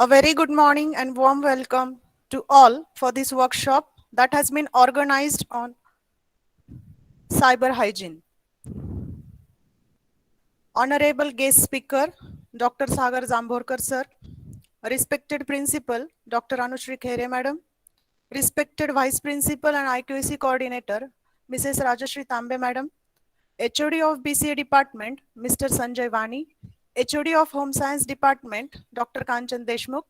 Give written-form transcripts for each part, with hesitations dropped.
A very good morning and warm welcome to all for this workshop that has been organized on cyber hygiene. Honorable guest speaker, Dr. Sagar Jambhorkar sir, respected principal, Dr. Anushri Khere madam, respected vice principal and IQAC coordinator, Mrs. Rajashri Tambe madam, HOD of BCA department, Mr. Sanjay Vani, HOD of Home Science department, Dr. Kanchan Deshmukh,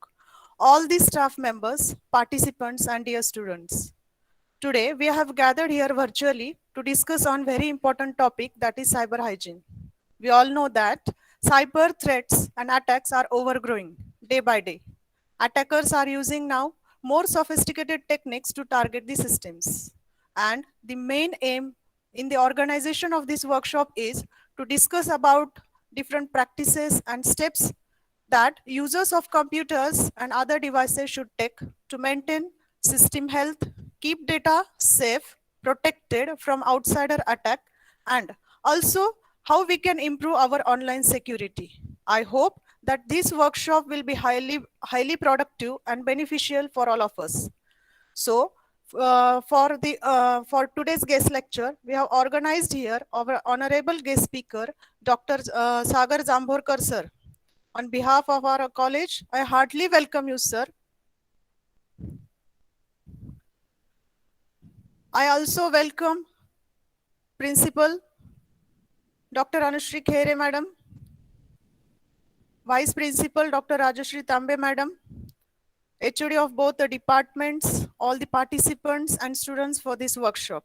all the staff members, participants and dear students. Today, we have gathered here virtually to discuss on very important topic that is cyber hygiene. We all know that cyber threats and attacks are overgrowing day by day. Attackers are using now more sophisticated techniques to target the systems. And the main aim in the organization of this workshop is to discuss about different practices and steps that users of computers and other devices should take to maintain system health, keep data safe, protected from outsider attack, and also how we can improve our online security. I hope that this workshop will be highly productive and beneficial for all of us. So, for today's guest lecture, we have organized here our honorable guest speaker, Dr. Sagar Jambhorkar sir. On behalf of our college, I heartily welcome you, sir. I also welcome Principal Dr. Anushri Khere madam, Vice Principal Dr. Rajashri Tambe madam, HOD of both the departments, all the participants and students for this workshop.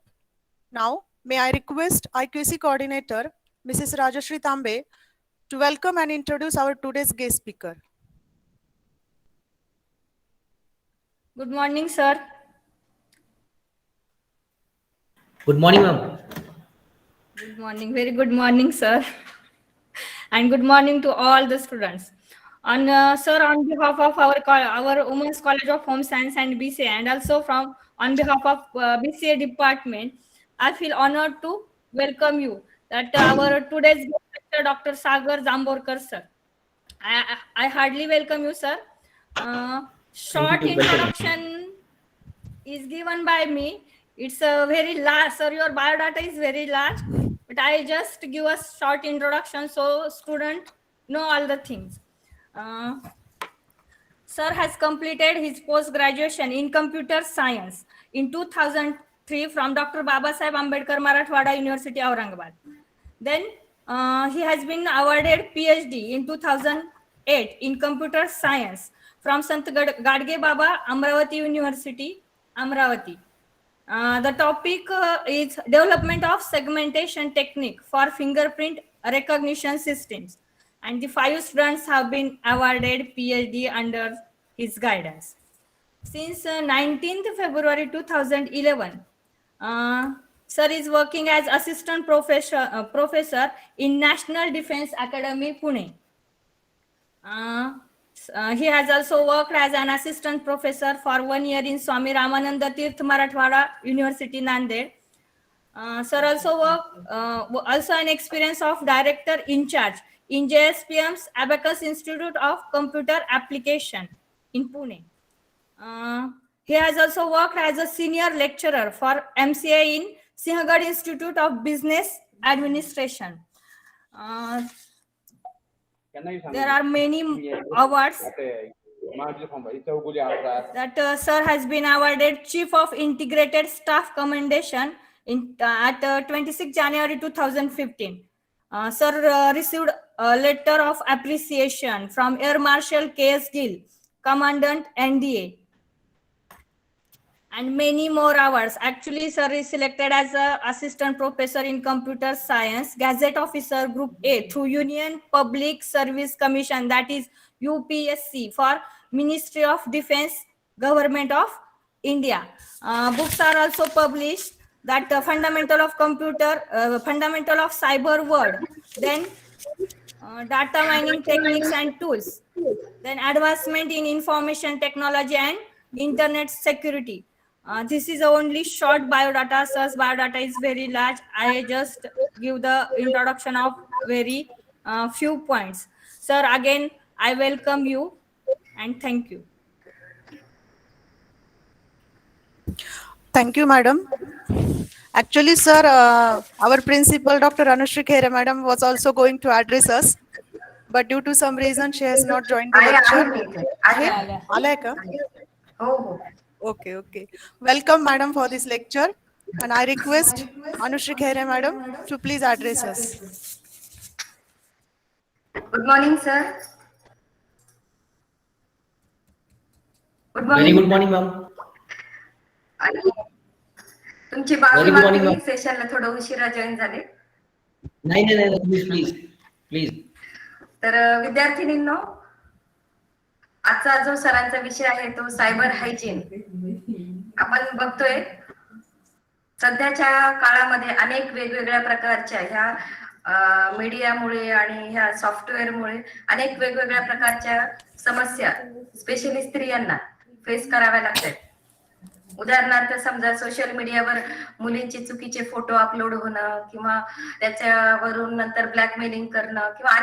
Now, may I request IQC coordinator, Mrs. Rajashri Tambe, to welcome and introduce our today's guest speaker. Good morning, sir. Good morning, ma'am. Good morning. Very good morning, sir. And good morning to all the students. Sir, on behalf of our Women's College of Home Science and BCA, and also on behalf of BCA department, I feel honored to welcome you. That our today's guest lecturer, Dr. Sagar Jambhorkar, sir. I hardly welcome you, sir. Short introduction is given by me. It's a very large, sir. Your biodata is very large, but I just give a short introduction so student know all the things. Sir has completed his post-graduation in computer science in 2003 from Dr. Babasaheb Ambedkar Marathwada University, Aurangabad. Then he has been awarded PhD in 2008 in computer science from Sant Gadge Baba Amravati University, Amravati. The topic is development of segmentation technique for fingerprint recognition systems. And the 5 students have been awarded PhD under his guidance. Since 19th February 2011, Sir is working as assistant professor in National Defense Academy, Pune. He has also worked as an assistant professor for 1 year in Swami Ramananda Tirth Marathwada University, Nanded. Sir also also an experience of director in charge in JSPM's Abacus Institute of Computer Application in Pune. He has also worked as a senior lecturer for MCA in Sinhagad Institute of Business Administration. There are many awards that Sir has been awarded Chief of Integrated Staff Commendation at 26 January 2015. Sir received a letter of appreciation from Air Marshal K.S. Gill, Commandant NDA, and many more awards. Actually, sir is selected as an assistant professor in computer science, Gazette Officer Group A through Union Public Service Commission, that is UPSC, for Ministry of Defense, Government of India. Books are also published, that Fundamental of Computer, Fundamental of Cyber World, then Data Mining Techniques and Tools, then Advancement in Information Technology and Internet Security. This is only short biodata. Sir's biodata is very large. I just give the introduction of very few points. Sir, again, I welcome you. And thank you. Thank you, madam. Actually, sir, our principal, Dr. Anushri Khere, madam, was also going to address us, but due to some reason, she has not joined the आहे lecture. मी इथे आहे? आल्या. आलाय का? हो हो Okay, okay. Welcome, madam, for this lecture. And I request Anushri Khere, madam, to please address us. Good morning sir good Very morning good morning, ma'am. आणि तुमची माफी Very good morning, मागते ma'am. मी सेशनला थोडं उशिरा जॉईन झाले नाही, please, please. तर विद्यार्थिनींनो आजचा जो सरांचा विषय आहे तो सायबर हायजीन आपण बघतोय सध्याच्या काळामध्ये अनेक वेगवेगळ्या प्रकारच्या ह्या मीडियामुळे आणि ह्या सॉफ्टवेअरमुळे अनेक वेगवेगळ्या प्रकारच्या समस्या स्पेशली स्त्रियांना फेस कराव्या लागतात उदाहरणार्थ समजा सोशल मीडियावर मुलींचे चुकीचे फोटो अपलोड होणं किंवा त्याच्यावरून नंतर ब्लॅकमेलिंग करणं किंवा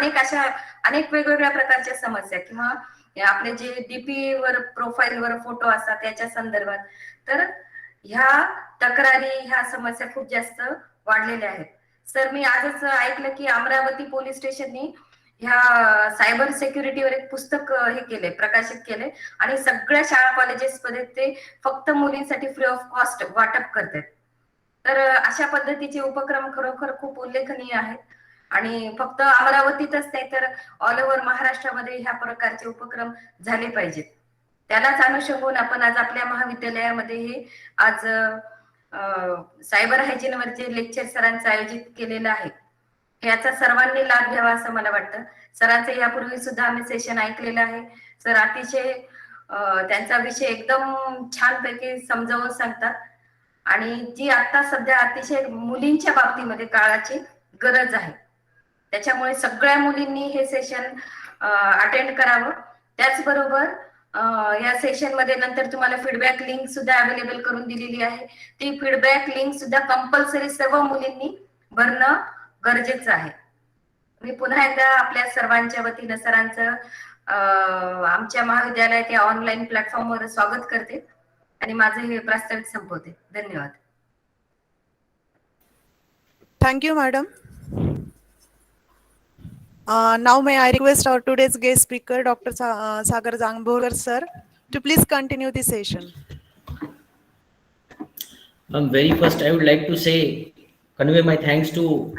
अनेक वेगवेगळ्या प्रकारच्या समस्या किंवा आपले जे डीपी वर प्रोफाईलवर फोटो असतात त्याच्या संदर्भात तर ह्या तक्रारी ह्या समस्या खूप जास्त वाढलेल्या आहेत सर मी आजच ऐकलं की अमरावती पोलीस स्टेशननी ह्या सायबर सिक्युरिटीवर एक पुस्तक हे केले प्रकाशित केले आणि सगळ्या शाळा कॉलेजेस मध्ये ते फक्त मुलींसाठी फ्री ऑफ कॉस्ट वाटप करतात तर अशा पद्धतीचे उपक्रम खरोखर खूप उल्लेखनीय आहेत आणि फक्त अमरावतीतच नाही तर ऑल ओव्हर महाराष्ट्रामध्ये ह्या प्रकारचे उपक्रम झाले पाहिजेत त्यालाच अनुषंगून आपण आज आपल्या महाविद्यालयामध्ये हे आज सायबर हायजीन वरचे लेक्चर सरांचं आयोजित केलेलं आहे याचा सर्वांनी लाभ घ्यावा असं मला वाटतं सरांचं यापूर्वी सुद्धा आम्ही सेशन ऐकलेलं आहे सर अतिशय त्यांचा विषय एकदम छानपैकी समजावून सांगतात आणि जी आता सध्या अतिशय मुलींच्या बाबतीमध्ये काळाची गरज आहे त्याच्यामुळे सगळ्या मुलींनी हे सेशन अटेंड करावं त्याचबरोबर या सेशन मध्ये नंतर तुम्हाला फीडबॅक लिंक सुद्धा अवेलेबल करून दिलेली आहे ती फीडबॅक लिंक सुद्धा कंपल्सरी सर्व मुलींनी भरणं गरजेचं आहे मी पुन्हा एकदा आपल्या सर्वांच्या वतीनं सरांचं आमच्या महाविद्यालयात या ऑनलाईन प्लॅटफॉर्मवर स्वागत करते आणि माझे हे प्रास्ताविक संपवते धन्यवाद Thank you, madam. Now may I request our today's guest speaker, Dr. Sagar Jambhorkar, sir, to please continue the session. Very first, I would like to convey my thanks to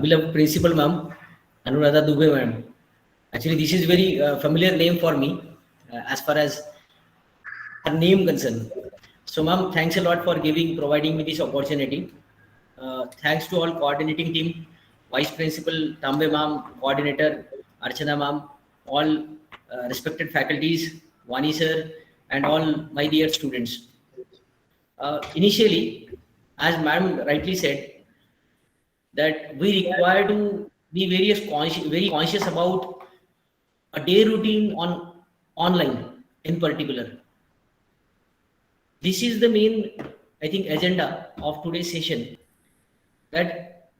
beloved principal, ma'am, Anuradha Dubey, ma'am. Actually, this is very familiar name for me as far as her name concerned. So, ma'am, thanks a lot for providing me this opportunity. Thanks to all coordinating team, Vice Principal Tambe ma'am, Coordinator Archana ma'am, all respected faculties, Vani sir, and all my dear students. Initially, as ma'am rightly said, that we require to be very conscious about a day routine on online in particular. This is the main, I think, agenda of today's session. That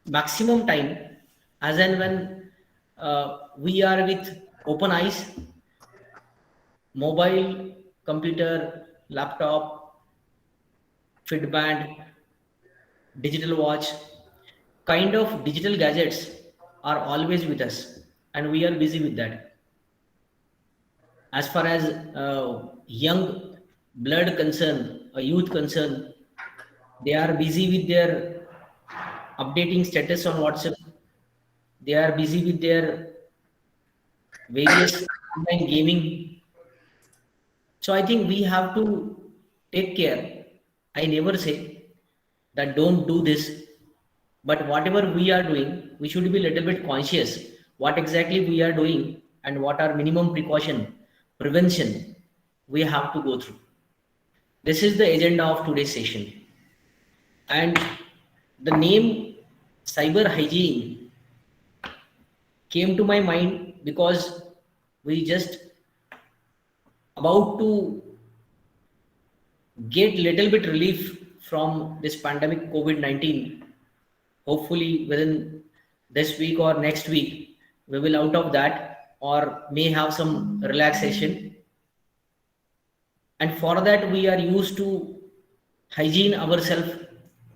maximum time as and when we are with open eyes, mobile, computer, laptop, fitband, digital watch, kind of digital gadgets are always with us and we are busy with that. As far as young blood concern, a youth concern, they are busy with their updating status on WhatsApp. They are busy with their various online gaming. So I think we have to take care. I never say that don't do this, but whatever we are doing, we should be a little bit conscious what exactly we are doing and what are minimum precaution, prevention we have to go through. This is the agenda of today's session. And the name cyber hygiene came to my mind because we just about to get little bit relief from this pandemic COVID-19. Hopefully within this week or next week we will out of that. or may have some relaxation. And for that, we are used to hygiene ourselves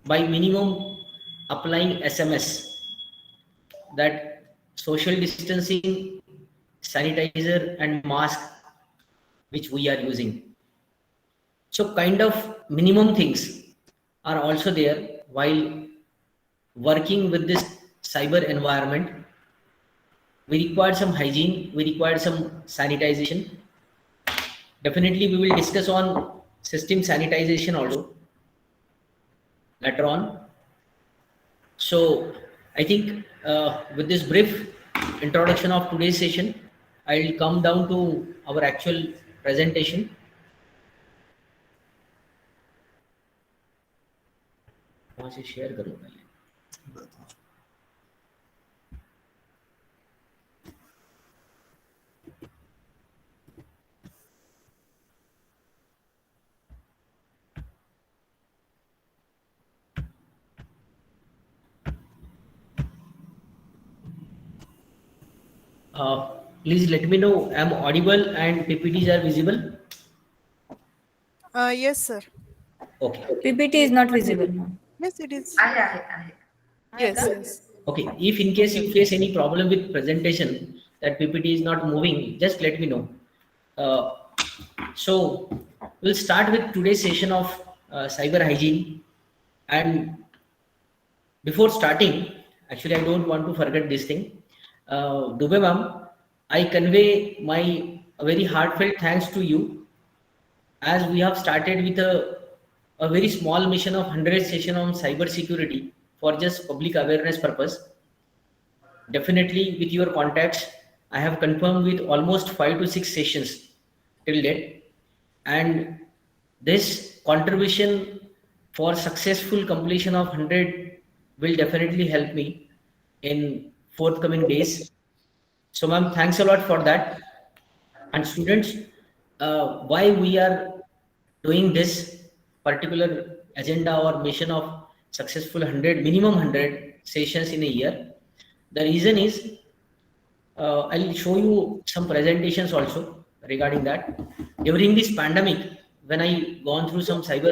by minimum applying SMS, that social distancing, sanitizer, and mask which we are using. So kind of minimum things are also there while working with this cyber environment. We require some hygiene, we require some sanitization. Definitely we will discuss on system sanitization also later on. So I think with this brief introduction of today's session, I will come down to our actual presentation. वहाँ से share करो पहले. Please let me know I'm audible and PPTs are visible. Yes, sir. Okay. PPT is not visible now. Yes, it is. आहे. Yes, yes. Okay. If in case you face any problem with presentation that PPT is not moving, just let me know. So we'll start with today's session of cyber hygiene. And before starting, actually I don't want to forget this thing. Dubey ma'am, I convey my very heartfelt thanks to you, as we have started with a very small mission of 100 session on cyber security for just public awareness purpose. Definitely with your contacts, I have confirmed with almost 5 to 6 sessions till date, and this contribution for successful completion of 100 will definitely help me in forthcoming days. So ma'am, thanks a lot for that. And students, why we are doing this particular agenda or mission of successful 100, minimum 100 sessions in a year, the reason is, I'll show you some presentations also regarding that. During this pandemic, when I gone through some cyber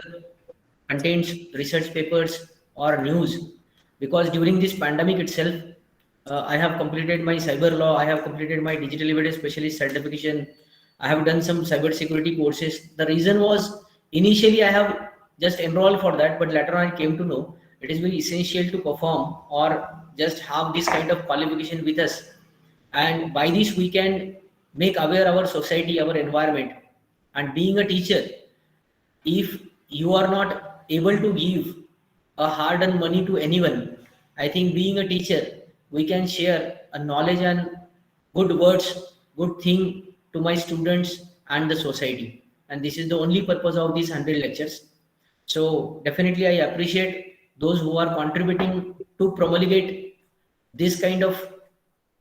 contents, research papers or news, because during this pandemic itself, I have completed my cyber law, I have completed my digital evidence specialist certification, I have done some cyber security courses. The reason was, initially I have just enrolled for that, but later on I came to know it is very essential to perform or just have this kind of qualification with us, and by this we can make aware our society, our environment. And being a teacher, if you are not able to give a hard earned money to anyone, I think being a teacher, we can share a knowledge and good words, good thing to my students and the society. And this is the only purpose of these 100 lectures. So definitely I appreciate those who are contributing to promulgate this kind of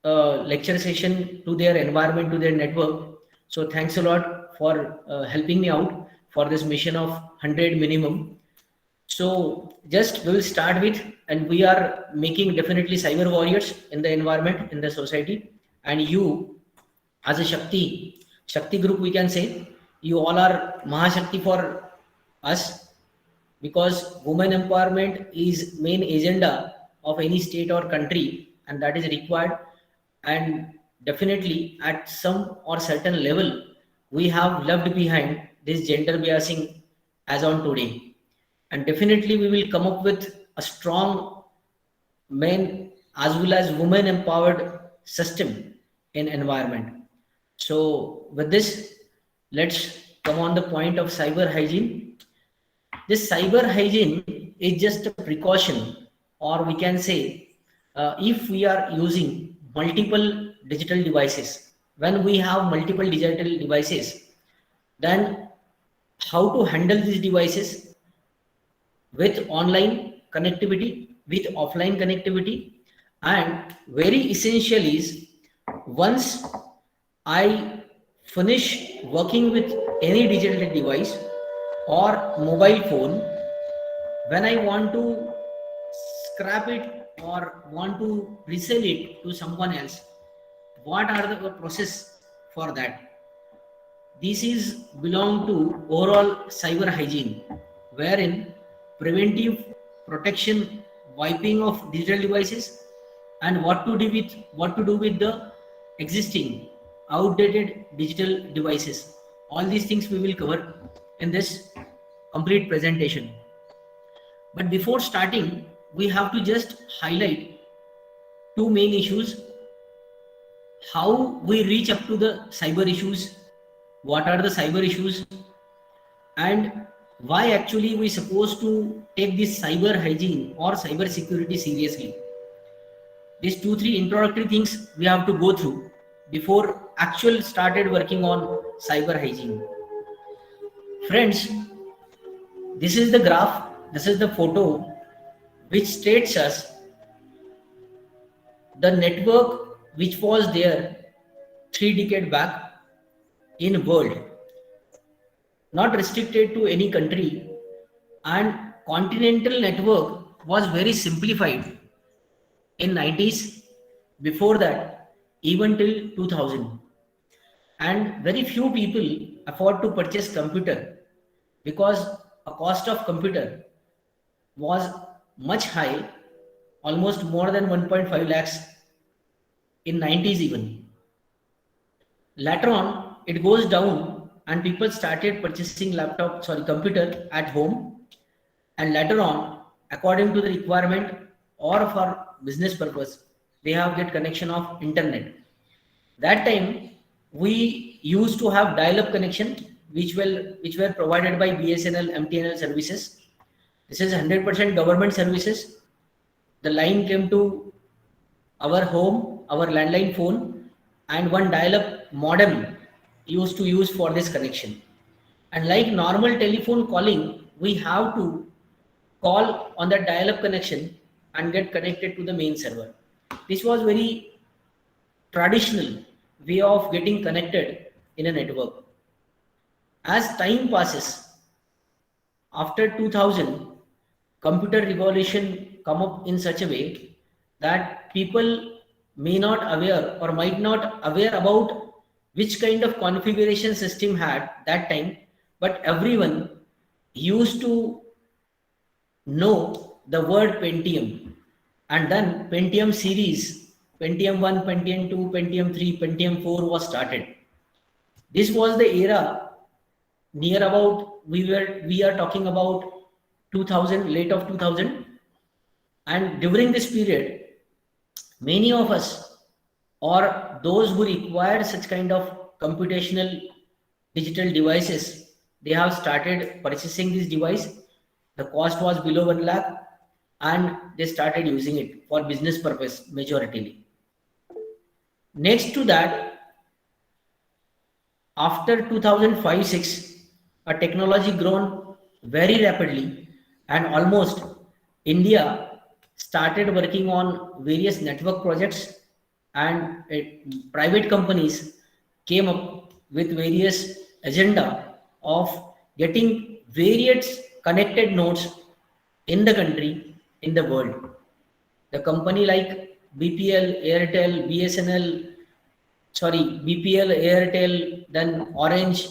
lecture session to their environment, to their network. So thanks a lot for helping me out for this mission of 100 minimum. So just we will start with, and we are making definitely cyber warriors in the environment, in the society. And you as a Shakti group, we can say, you all are Mahashakti for us, because women empowerment is main agenda of any state or country, and that is required. And definitely at some or certain level, we have left behind this gender biasing as on today. And definitely we will come up with a strong men as well as women empowered system in environment. So with this, let's come on the point of cyber hygiene. This cyber hygiene is just a precaution, or we can say, if we are using multiple digital devices, when we have multiple digital devices, then how to handle these devices with online connectivity, with offline connectivity. And very essential is, once I finish working with any digital device or mobile phone, when I want to scrap it or want to resell it to someone else, what are the process for that. This is belong to overall cyber hygiene, wherein preventive protection, wiping of digital devices, and what to do with the existing outdated digital devices. All these things we will cover in this complete presentation. But before starting, we have to just highlight two main issues: how we reach up to the cyber issues, what are the cyber issues, and why actually we supposed to take this cyber hygiene or cyber security seriously. These 2-3 introductory things we have to go through before actual started working on cyber hygiene. Friends, this is the graph, this is the photo which states us the network which was there 3 decades back in world, not restricted to any country, and continental network was very simplified in 90s, before that even till 2000, and very few people afford to purchase computer because a cost of computer was much high, almost more than 1.5 lakhs in 90s even. Later on it goes down and people started purchasing computer at home, and later on, according to the requirement or for business purpose, they have get connection of internet. That time we used to have dial-up connection which were provided by BSNL, MTNL services. This is 100% government services. The line came to our home, our landline phone, and one dial-up modem used to use for this connection. And like normal telephone calling, we have to call on the dial-up connection and get connected to the main server. This was very traditional way of getting connected in a network. As time passes, after 2000, computer revolution come up in such a way that people may not aware or might not aware about which kind of configuration system had that time, but everyone used to know the word Pentium, and then Pentium series, Pentium 1, Pentium 2, Pentium 3, Pentium 4 was started. This was the era near about we are talking about 2000, late of 2000, and during this period many of us or those who required such kind of computational digital devices, they have started purchasing this device. The cost was below 1 lakh and they started using it for business purpose majority. Next to that, after 2005-6, a technology grown very rapidly, and almost India started working on various network projects, and private companies came up with various agenda of getting various connected nodes in the country, in the world. The company like BPL, Airtel, BPL, Airtel, then Orange,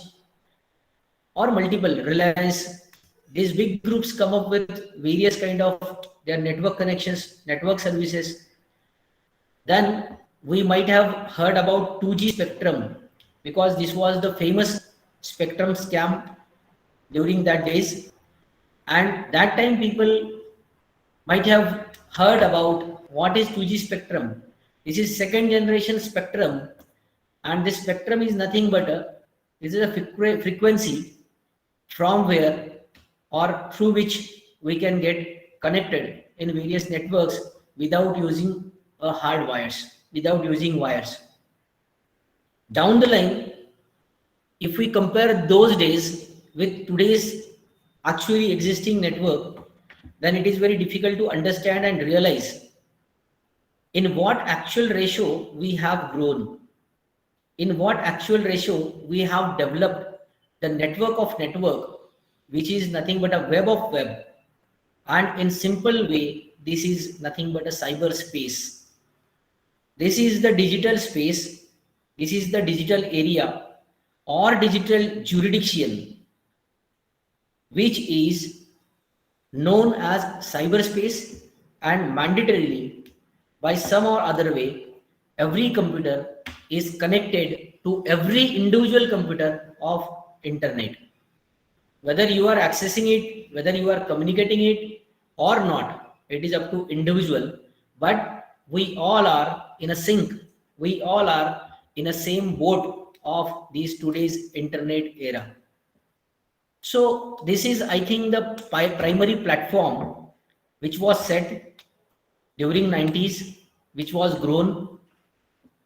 or multiple, Reliance, these big groups come up with various kind of their network connections, network services. Then we might have heard about 2G spectrum, because this was the famous spectrum scam during that days. And that time people might have heard about what is 2G spectrum. This is second generation spectrum, and this spectrum is nothing but this is a frequency from where or through which we can get connected in various networks without using hard wires, without using wires. Down the line, if we compare those days with today's actually existing network, then it is very difficult to understand and realize in what actual ratio we have grown, in what actual ratio we have developed the network of network, which is nothing but a web of web. And in simple way, this is nothing but a cyber space. This is the digital space This is the digital area or digital jurisdiction, which is known as cyberspace, and mandatorily by some or other way, every computer is connected to every individual computer of internet. Whether you are accessing it, whether you are communicating it or not, it is up to individual, but we all are in a sync. We all are in a same boat of these today's internet era. So this is, I think, the primary platform which was set during 90s, which was grown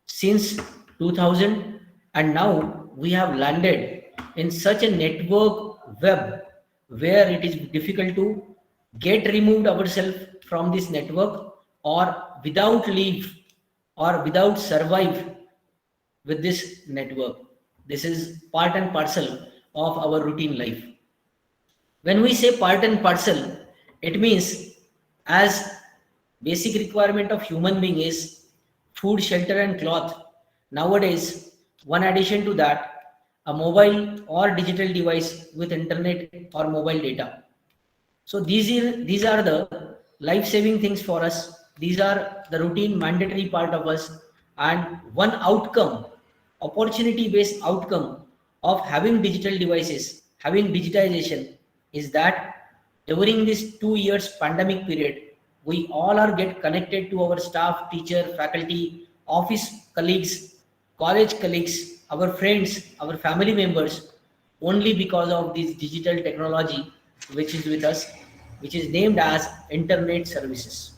since 2000, and now we have landed in such a network web where it is difficult to get removed ourselves from this network, or without leave or without survive with this network. This is part and parcel of our routine life. When we say part and parcel, it means as basic requirement of human being is food, shelter and cloth. Nowadays, one addition to that, a mobile or digital device with internet or mobile data. So these are the life-saving things for us. These are the routine mandatory part of us, and one outcome, opportunity-based outcome of having digital devices, having digitization, is that during this 2 years pandemic period, we all are get connected to our staff, teacher, faculty, office colleagues, college colleagues, our friends, our family members, only because of this digital technology which is with us, which is named as internet services.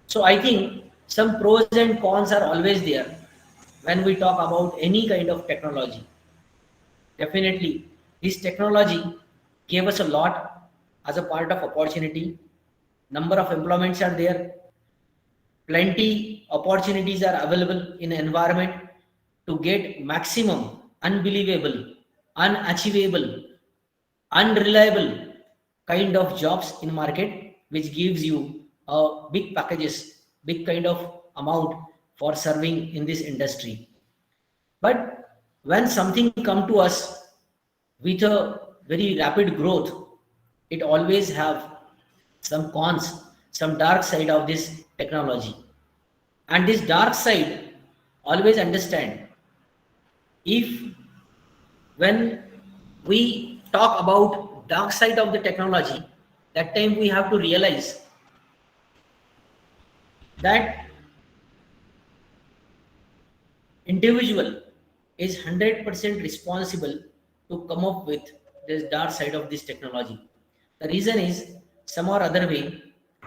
So I think some pros and cons are always there when we talk about any kind of technology. Definitely, this technology gave us a lot as a part of opportunity. Number of employments are there. Plenty opportunities are available in environment to get maximum, unbelievable, unachievable, unreliable kind of jobs in market, which gives you big packages, big kind of amount for serving in this industry. But when something come to us with a very rapid growth, it always have some cons, some dark side of this technology. And this dark side, always understand, if when we talk about dark side of the technology, that time we have to realize that individual is 100% responsible to come up with this dark side of this technology. The reason is, some or other way,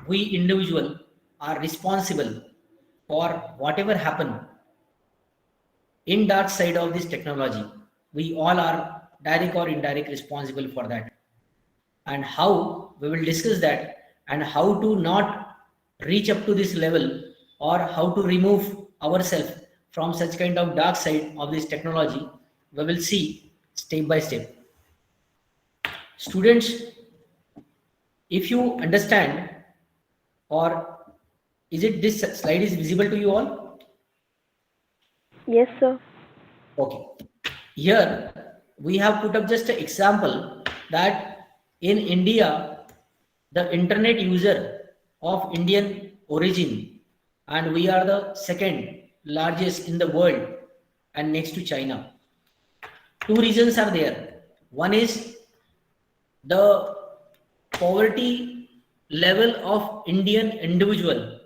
we individual are responsible for whatever happen in dark side of this technology. We all are direct or indirect responsible for that. And how we will discuss that, and how to not reach up to this level, or how to remove ourselves from such kind of dark side of this technology, we will see step by step. Students, if you understand, or is it this slide is visible to you all? Yes, sir. Okay. Here we have put up just an example that in India, the internet user of Indian origin, and we are the second largest in the world and next to China. Two reasons are there. One is the poverty level of Indian individual,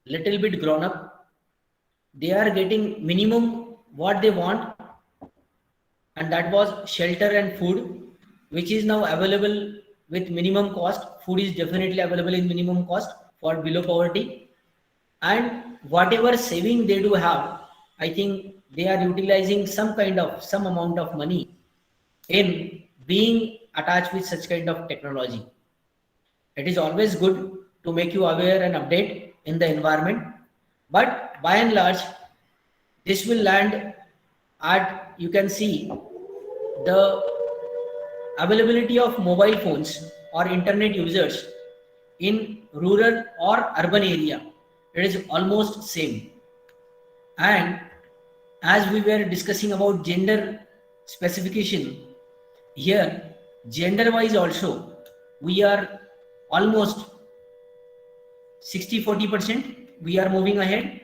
little bit grown up. They are getting minimum what they want, and that was shelter and food, which is now available with minimum cost. Food is definitely available in minimum cost for below poverty. And whatever saving they do have, I think they are utilizing some amount of money in being attached with such kind of technology. It is always good to make you aware and update in the environment, but by and large, this will land at, you can see, the availability of mobile phones or internet users in rural or urban area. It is almost same. And as we were discussing about gender specification, here gender wise also we are almost 60-40%, we are moving ahead,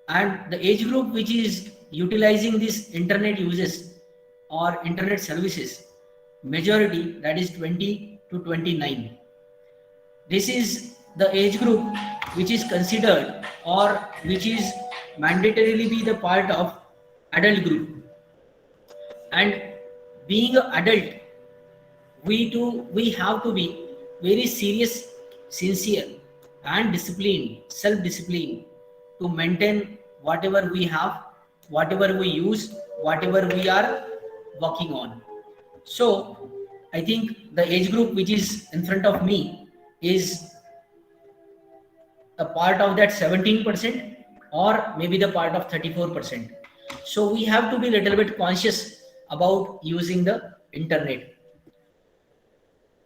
and the age group which is utilizing this internet uses or internet services, majority, that is 20 to 29. This is the age group which is considered or which is mandatorily be the part of adult group. And being an adult, we have to be very serious, sincere and disciplined, self-disciplined, to maintain whatever we have, whatever we use, whatever we are working on. So I think the age group which is in front of me is a part of that 17% or maybe the part of 34%. So we have to be a little bit conscious about using the internet.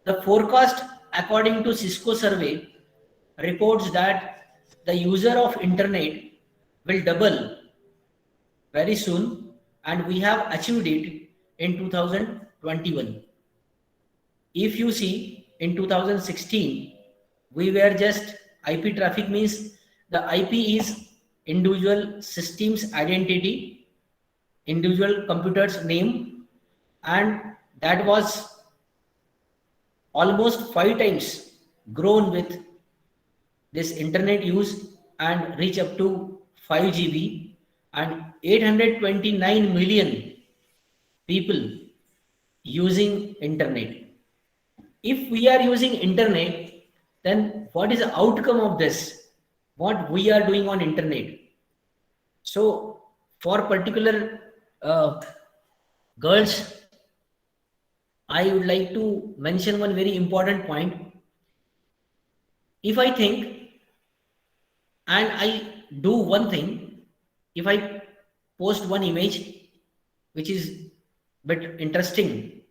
The forecast according to Cisco survey reports that the user of internet will double very soon, and we have achieved it in 2021. If you see, in 2016 we were just, IP traffic means the IP is individual systems identity, individual computer's name, and that was almost 5 times grown with this internet use and reach up to 5 GB, and 829 million people using internet. If we are using internet, then what is the outcome of this? What we are doing on internet? So for particular girls, I would like to mention one very important point. If I think and I do one thing, if I post one image which is bit interesting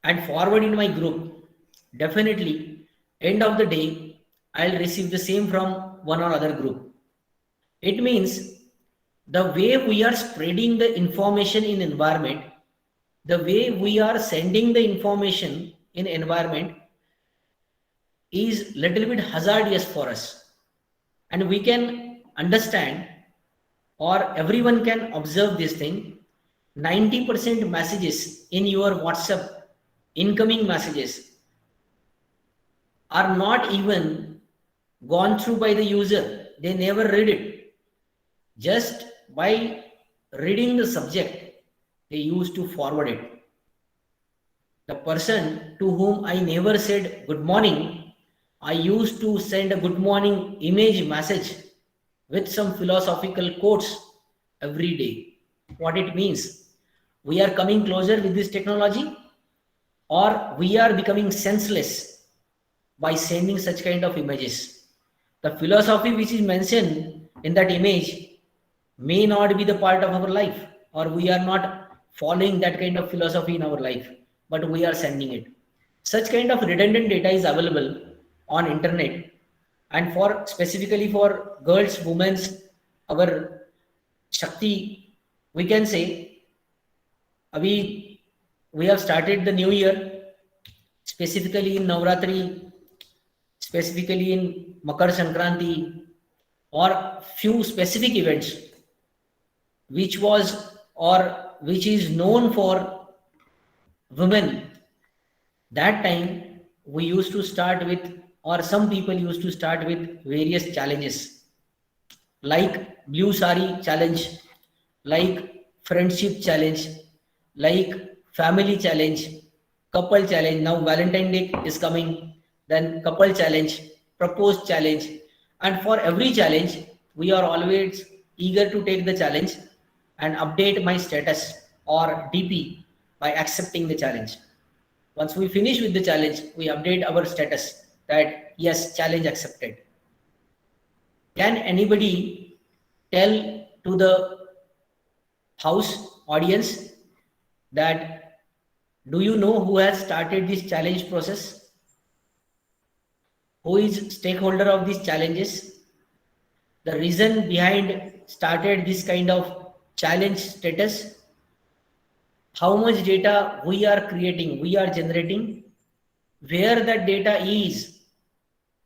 and forward in my group, definitely end of the day I'll receive the same from one or other group. It means the way we are spreading the information in environment, the way we are sending the information in environment is little bit hazardous for us, and we can understand, or everyone can observe this thing. 90% messages in your WhatsApp, incoming messages, are not even gone through by the user. They never read it. Just by reading the subject, they used to forward it. The person to whom I never said good morning, I used to send a good morning image message with some philosophical quotes every day. What it means? We are coming closer with this technology, or we are becoming senseless by sending such kind of images. The philosophy which is mentioned in that image may not be the part of our life, or we are not following that kind of philosophy in our life, but we are sending it. Such kind of redundant data is available on internet, and for specifically for girls, women's, our Shakti, we can say, we have started the new year, specifically in Navratri, specifically in Makar Sankranti, or few specific events which was or which is known for women. That time we used to start with, or some people used to start with various challenges like blue sari challenge, like friendship challenge, like family challenge, couple challenge. Now Valentine Day is coming, then couple challenge, propose challenge, and for every challenge we are always eager to take the challenge and update my status or DP by accepting the challenge. Once we finish with the challenge, we update our status that yes, challenge accepted. Can anybody tell to the house audience that do you know who has started this challenge process? Who is stakeholder of these challenges? The reason behind started this kind of challenge status, how much data we are creating, we are generating, where that data is,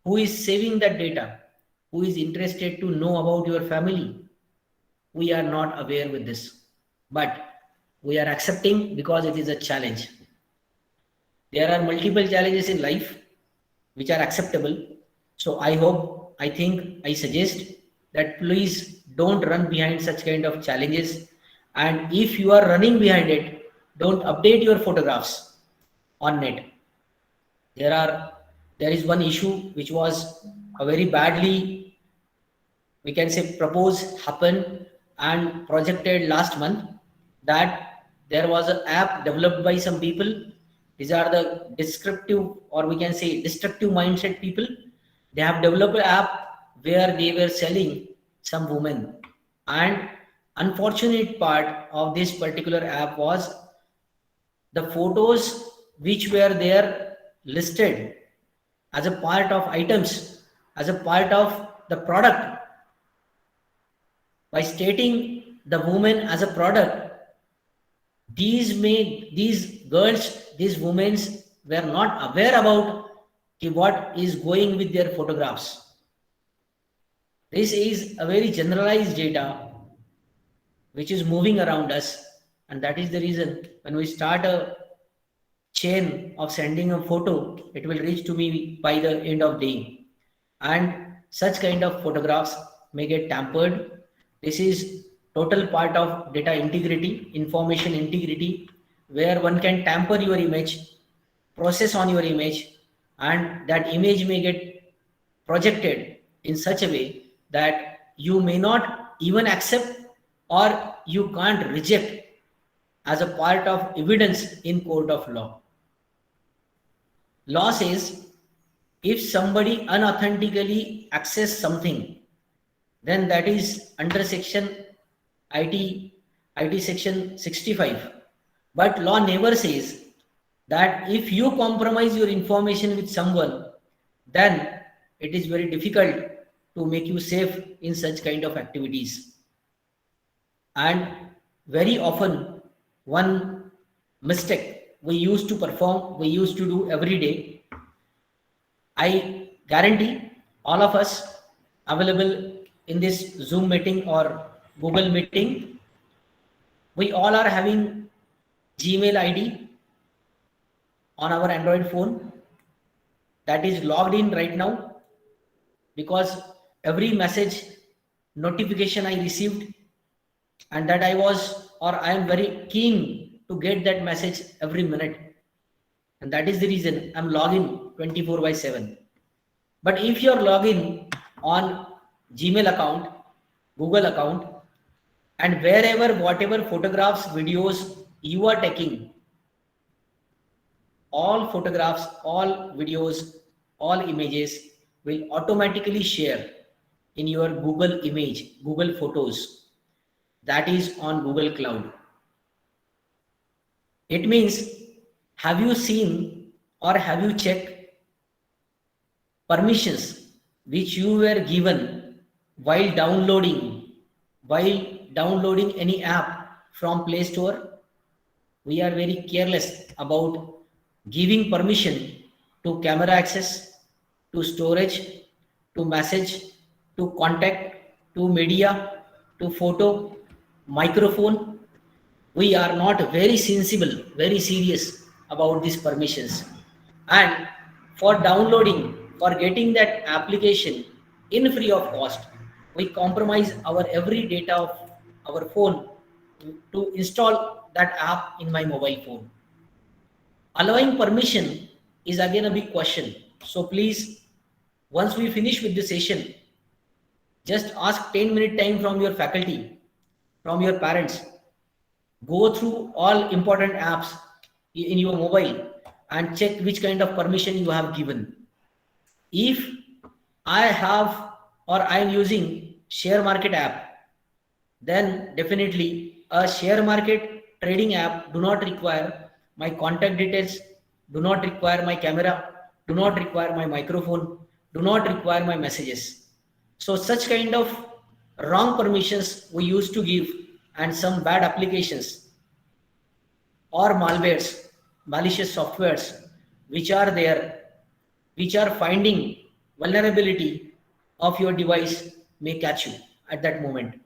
who is saving that data, who is interested to know about your family. We are not aware with this, but we are accepting because it is a challenge. There are multiple challenges in life which are acceptable. So I think, I suggest that please don't run behind such kind of challenges. And if you are running behind it, don't update your photographs on net. There is one issue which was a very badly, we can say, proposed, happened and projected last month, that there was an app developed by some people. These are the descriptive, or we can say destructive mindset people. They have developed an app where they were selling some women, and unfortunate part of this particular app was the photos which were there listed as a part of items, as a part of the product. By stating the woman as a product, these girls, these women were not aware about what is going with their photographs. This is a very generalized data which is moving around us, and that is the reason when we start a chain of sending a photo, it will reach to me by the end of day, and such kind of photographs may get tampered. This is total part of data integrity, information integrity, where one can tamper your image, process on your image, and that image may get projected in such a way that you may not even accept, or you can't reject as a part of evidence in court of law. Law says if somebody unauthentically access something, then that is under section IT section 65. But law never says that if you compromise your information with someone, then it is very difficult to make you safe in such kind of activities. And very often, one mistake we used to perform, we used to do every day. I guarantee all of us available in this Zoom meeting or Google meeting, we all are having Gmail ID on our Android phone that is logged in right now, because every message notification I received, and that I am very keen to get that message every minute, and that is the reason I'm logging 24/7. But if you're logging on Gmail account, Google account, and wherever, whatever photographs, videos you are taking, all photographs, all videos, all images will automatically share in your Google image, Google Photos, that is on Google Cloud. It means, have you seen or have you checked permissions which you were given while downloading any app from Play Store? We are very careless about giving permission to camera access, to storage, to message, to contact, to media, to photo, microphone. We are not very sensible, very serious about these permissions. And for downloading, for getting that application in free of cost, we compromise our every data of our phone to install that app in my mobile phone. Allowing permission is again a big question. So please, once we finish with this session, just ask 10-minute time from your faculty, from your parents. Go through all important apps in your mobile and check which kind of permission you have given. If I have or I am using share market app, then definitely a share market trading app do not require my contact details, do not require my camera, do not require my microphone, do not require my messages. So such kind of wrong permissions we used to give, and some bad applications or malwares, malicious softwares, which are there, which are finding vulnerability of your device may catch you at that moment.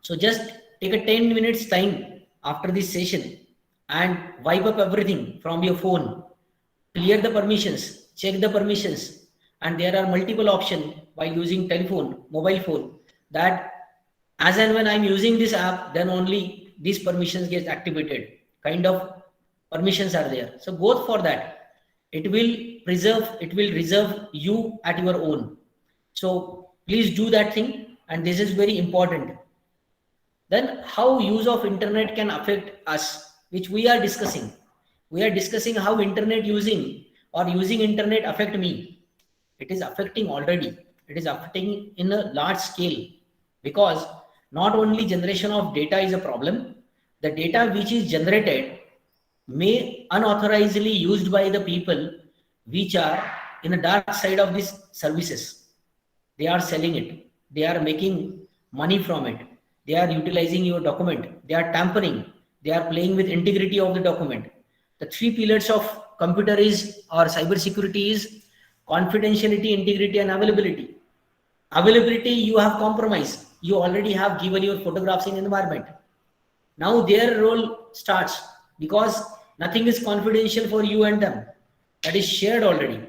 So just take a 10 minutes time after this session and wipe up everything from your phone, clear the permissions, check the permissions, and there are multiple options by using telephone, mobile phone, that as and when I'm using this app, then only these permissions get activated. Kind of permissions are there. So go for that. It will reserve you at your own. So please do that thing, and this is very important. Then how use of internet can affect us, which we are discussing. We are discussing how internet using or using internet affect me. It is affecting already. It is affecting in a large scale, because not only generation of data is a problem, the data which is generated may unauthorizedly used by the people which are in the dark side of these services. They are selling it. They are making money from it. They are utilizing your document. They are tampering. They are playing with integrity of the document. The three pillars of computer is, or cyber security is, confidentiality, integrity, and availability. Availability, you have compromised. You already have given your photographs in environment. Now their role starts, because nothing is confidential for you and them. That is shared already.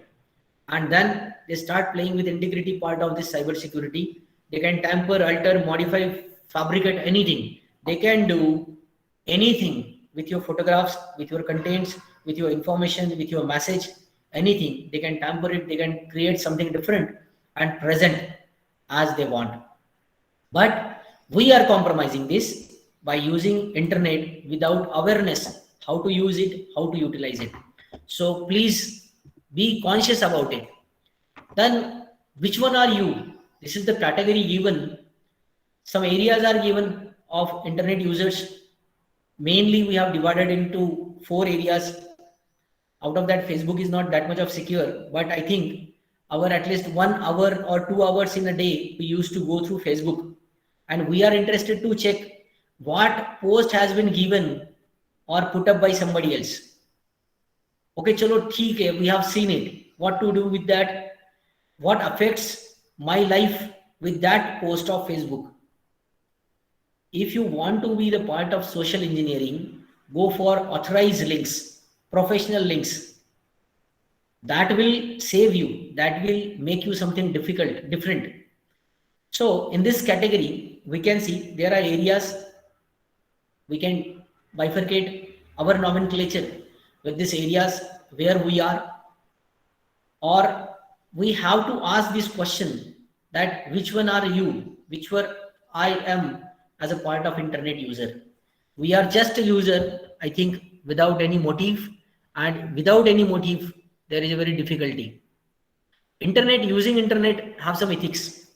And then they start playing with integrity part of this cyber security. They can tamper, alter, modify, fabricate anything. They can do anything with your photographs, with your contents, with your information, with your message, anything. They can tamper it. They can create something different and present as they want. But we are compromising this by using internet without awareness, how to use it, how to utilize it. So please be conscious about it. Then which one are you? This is the category given. Some areas are given of internet users. Mainly we have divided into 4 areas. Out of that, Facebook is not that much of secure, but I think our at least 1 hour or 2 hours in a day we used to go through Facebook, and we are interested to check what post has been given or put up by somebody else. Okay, chalo, theek hai, we have seen it. What to do with that? What affects my life with that post of Facebook? If you want to be the part of social engineering, go for authorized links, professional links. That will save you. That will make you something different. So in this category, we can see there are areas we can bifurcate our nomenclature with these areas where we are, or we have to ask this question that which one are you, which one I am as a part of internet user. We are just a user, I think, without any motive, and without any motive there is a very difficulty. Using internet have some ethics.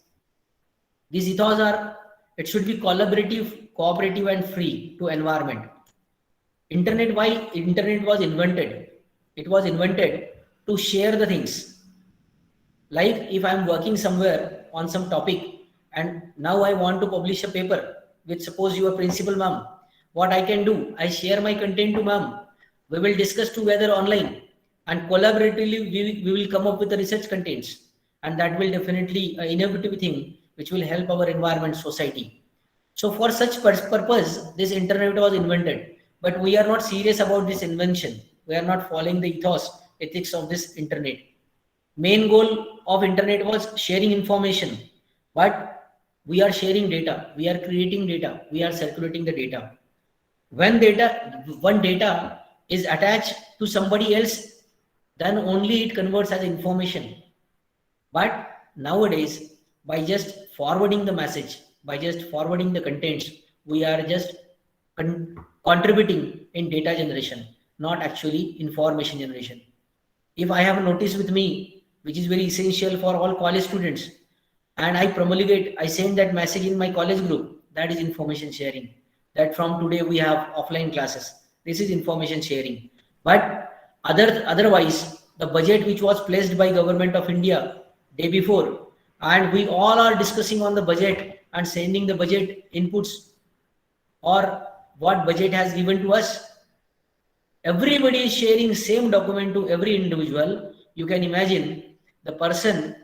These ethos are, it should be collaborative, cooperative, and free to environment. Why internet was invented? It was invented to share the things. Like if I'm working somewhere on some topic and now I want to publish a paper with, suppose, your principal ma'am, what I can do, I share my content to ma'am. We will discuss together online, and collaboratively we will come up with the research contents, and that will definitely an innovative thing which will help our environment, society. So for such purpose this internet was invented, but we are not serious about this invention. We are not following the ethics of this internet. Main goal of internet was sharing information, but we are sharing data, we are creating data, we are circulating the data. When one data is attached to somebody else, then only it converts as information. But nowadays, by just forwarding the message, by just forwarding the contents, we are just contributing in data generation, not actually information generation. If I have a notice with me, which is very essential for all college students, and I send that message in my college group, that is information sharing. That from today we have offline classes. This is information sharing. But otherwise, the budget which was placed by Government of India day before, and we all are discussing on the budget and sending the budget inputs or what budget has given to us. Everybody is sharing same document to every individual. You can imagine the person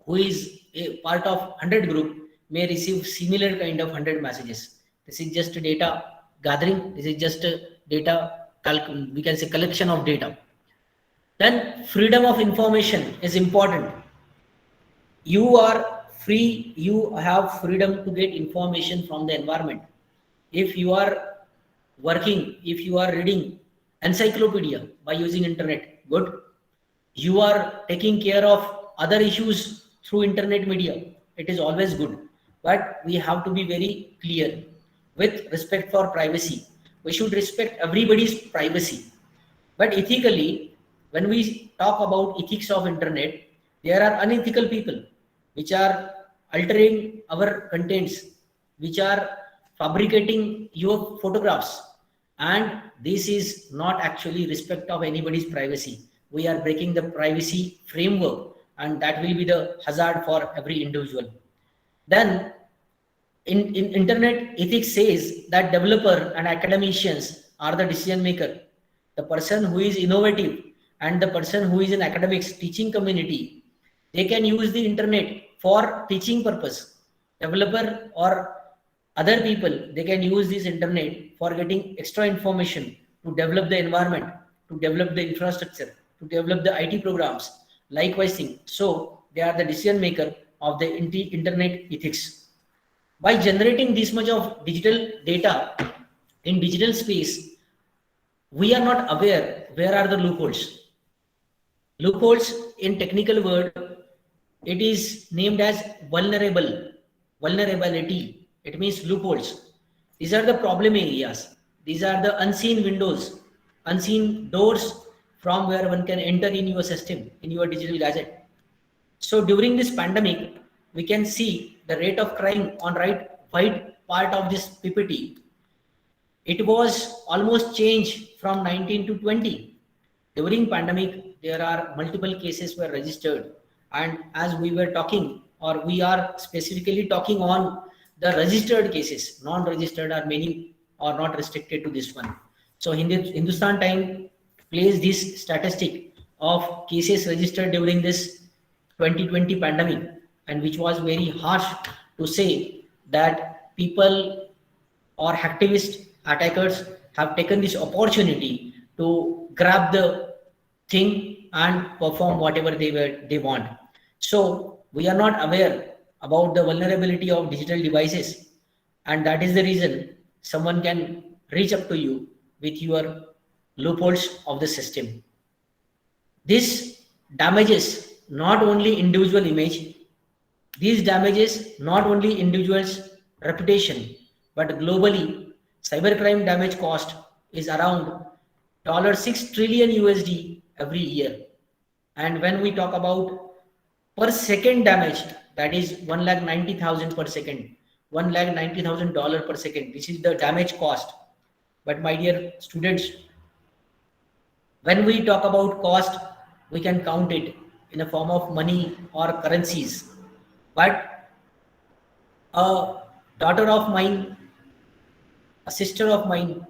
who is a part of 100 group may receive similar kind of 100 messages. This is just data gathering. This is just data, we can say collection of data. Then freedom of information is important. You are free, you have freedom to get information from the environment. If you are working, if you are reading encyclopedia by using internet, good. You are taking care of other issues through internet media, it is always good. But we have to be very clear with respect for privacy. We should respect everybody's privacy. But ethically, when we talk about ethics of internet, there are unethical people which are altering our contents, which are fabricating your photographs, and this is not actually respect of anybody's privacy. We are breaking the privacy framework, and that will be the hazard for every individual. Then in internet ethics says that developer and academicians are the decision maker. The person who is innovative and the person who is in academics teaching community, they can use the internet for teaching purpose. Developer or other people, they can use this internet for getting extra information to develop the environment, to develop the infrastructure, to develop the IT programs, likewise thing. So they are the decision maker of the internet ethics. By generating this much of digital data in digital space, we are not aware where are the loopholes. Loopholes in technical word, it is named as vulnerability. It means loopholes. These are the problem areas. These are the unseen windows, unseen doors from where one can enter in your system, in your digital gadget. So during this pandemic, we can see the rate of crime on right part of this PPT. It was almost changed from 19 to 20. During pandemic, there are multiple cases were registered, and as we were talking, or we are specifically talking on the registered cases, non-registered are many or not restricted to this one. So Hindustan Time plays this statistic of cases registered during this 2020 pandemic, and which was very harsh to say that people or activist attackers have taken this opportunity to grab the thing and perform whatever they want. So we are not aware about the vulnerability of digital devices, and that is the reason someone can reach up to you with your loopholes of the system. This damages not only individual image, these damages not only individuals' reputation, but globally, cybercrime damage cost is around $6 trillion USD every year. And when we talk about per second damage, that is 1,90,000 per second, $1,90,000 per second. This is the damage cost. But my dear students, when we talk about cost, we can count it in a form of money or currencies. But a daughter of mine, a sister of mine,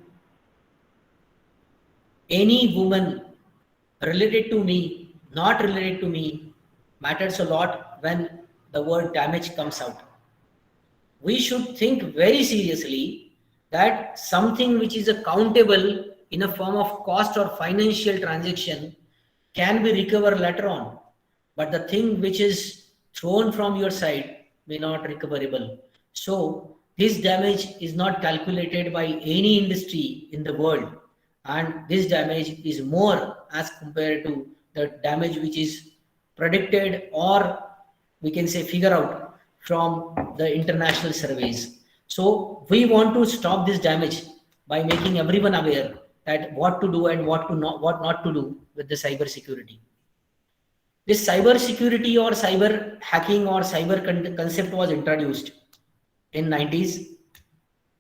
any woman related to me, not related to me, matters a lot when the word damage comes out. We should think very seriously that something which is accountable in a form of cost or financial transaction can be recovered later on, but the thing which is thrown from your side may not recoverable. So this damage is not calculated by any industry in the world, and this damage is more as compared to the damage which is predicted, or we can say figure out from the international surveys. So we want to stop this damage by making everyone aware that what to do and what not to do with the cyber security. This cyber security or cyber hacking or cyber concept was introduced in 90s.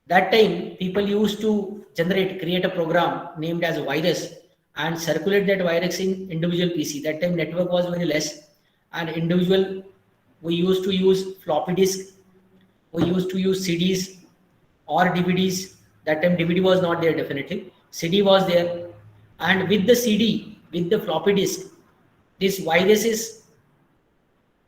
That time people used to create a program named as a virus and circulate that virus in individual PC. That time network was very less, and individual, we used to use floppy disk, we used to use CDs, or DVDs. That time DVD was not there, definitely. CD was there. And with the CD, with the floppy disk, this viruses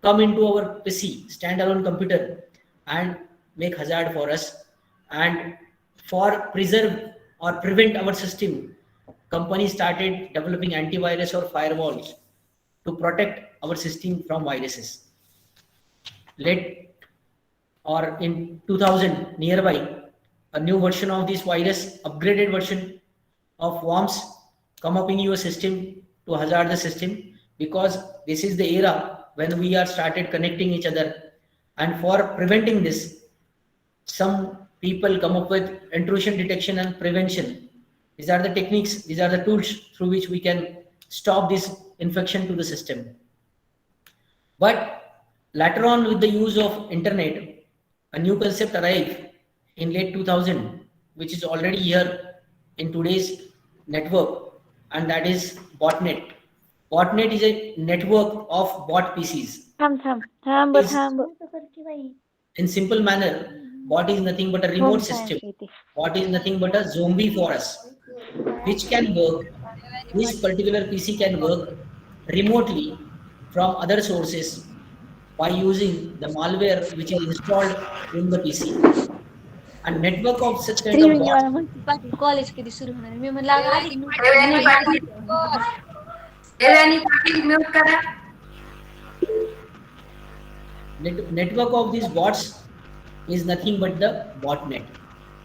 come into our PC, standalone computer, and make hazard for us. And for preserve or prevent our system, company started developing antivirus or firewalls to protect our system from viruses. Let or in 2000 nearby, a new version of this virus, upgraded version of worms come up in your system to hazard the system, because this is the era when we are started connecting each other. And for preventing this, some people come up with intrusion detection and prevention. These are the techniques, these are the tools through which we can stop this infection to the system. But later on, with the use of internet, a new concept arrived in late 2000, which is already here in today's network, and that is botnet. Botnet is a network of bot PCs. In simple manner, bot is nothing but a remote system. Bot is nothing but a zombie for us, which can work. This particular PC can work remotely from other sources by using the malware which is installed in the PC. And network of such kind of bots. College कधी सुरू होणार मी म्हणलं अगं आधी Devyani Patil mute करा. Network of these bots is nothing but the botnet.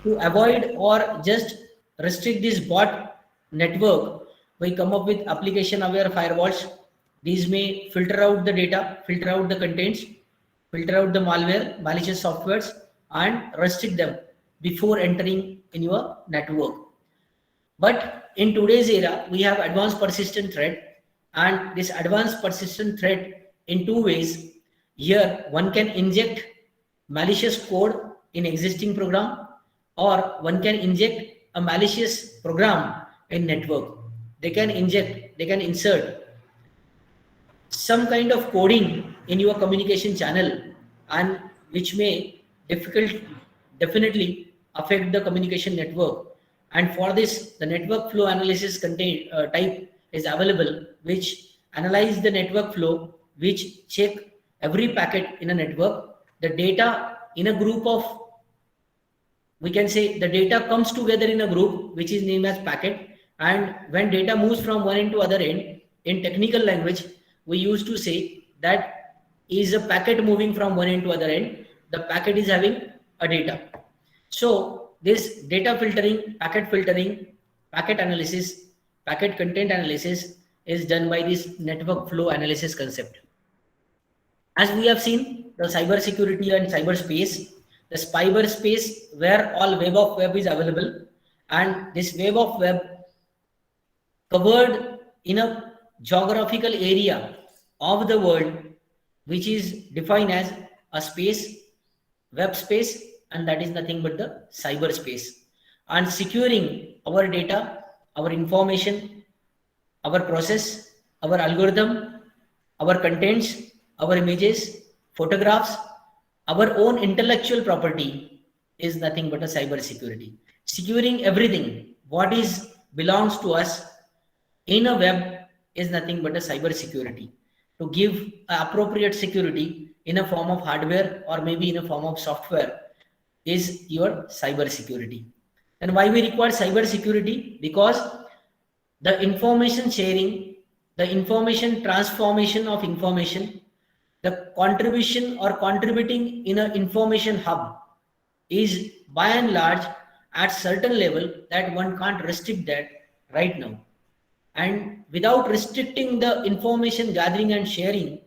To avoid or just restrict this bot network, we come up with application aware firewalls. These may filter out the data, filter out the contents, filter out the malware, malicious softwares, and restrict them before entering in your network. But in today's era, we have advanced persistent threat, and this advanced persistent threat in two ways. Here, one can inject malicious code in existing program, or one can inject a malicious program in network. They can insert some kind of coding in your communication channel, and which may definitely affect the communication network. And for this, the network flow analysis type is available, which analyze the network flow, which check every packet in a network. The data in a group of, we can say the data comes together in a group which is named as packet. And when data moves from one end to other end, in technical language, we used to say that is a packet moving from one end to other end. The packet is having a data. So this data filtering, packet analysis, packet content analysis is done by this network flow analysis concept. As we have seen, the cyber security and cyberspace, the cyberspace where all web of web is available, and this web of web covered in a geographical area of the world, which is defined as a space, web space, and that is nothing but the cyberspace. And securing our data, our information, our process, our algorithm, our contents, our images, photographs, our own intellectual property is nothing but a cyber security. Securing everything what is belongs to us in a web is nothing but a cyber security. To give appropriate security in a form of hardware or maybe in a form of software is your cyber security. And why we require cyber security? Because the information sharing, the information transformation of information, the contribution or contributing in an information hub is by and large at certain level that one can't restrict that right now. And without restricting the information gathering and sharing,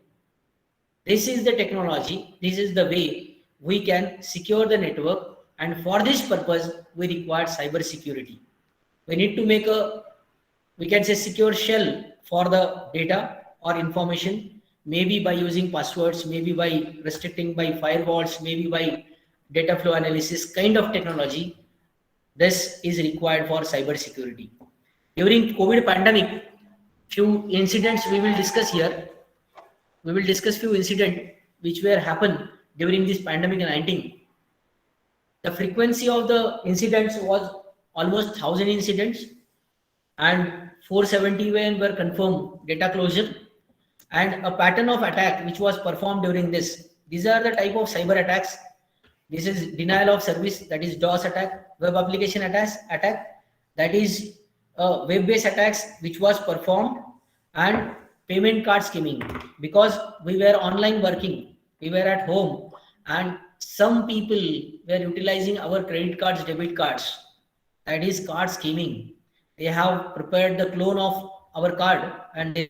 this is the technology, this is the way we can secure the network. And for this purpose, we require cyber security. We need to make a, we can say, secure shell for the data or information, maybe by using passwords, maybe by restricting by firewalls, maybe by data flow analysis kind of technology. This is required for cyber security. During COVID pandemic, few incidents we will discuss here. We will discuss few incidents which were happened during this pandemic 19. The frequency of the incidents was almost 1,000 incidents, and 471 were confirmed data closure, and a pattern of attack which was performed during this. These are the type of cyber attacks. This is denial of service, that is DOS attack, web application attack, that is web-based attacks which was performed, and payment card skimming, because we were online working, we were at home, and some people were utilizing our credit cards, debit cards, that is card scheming. They have prepared the clone of our card and they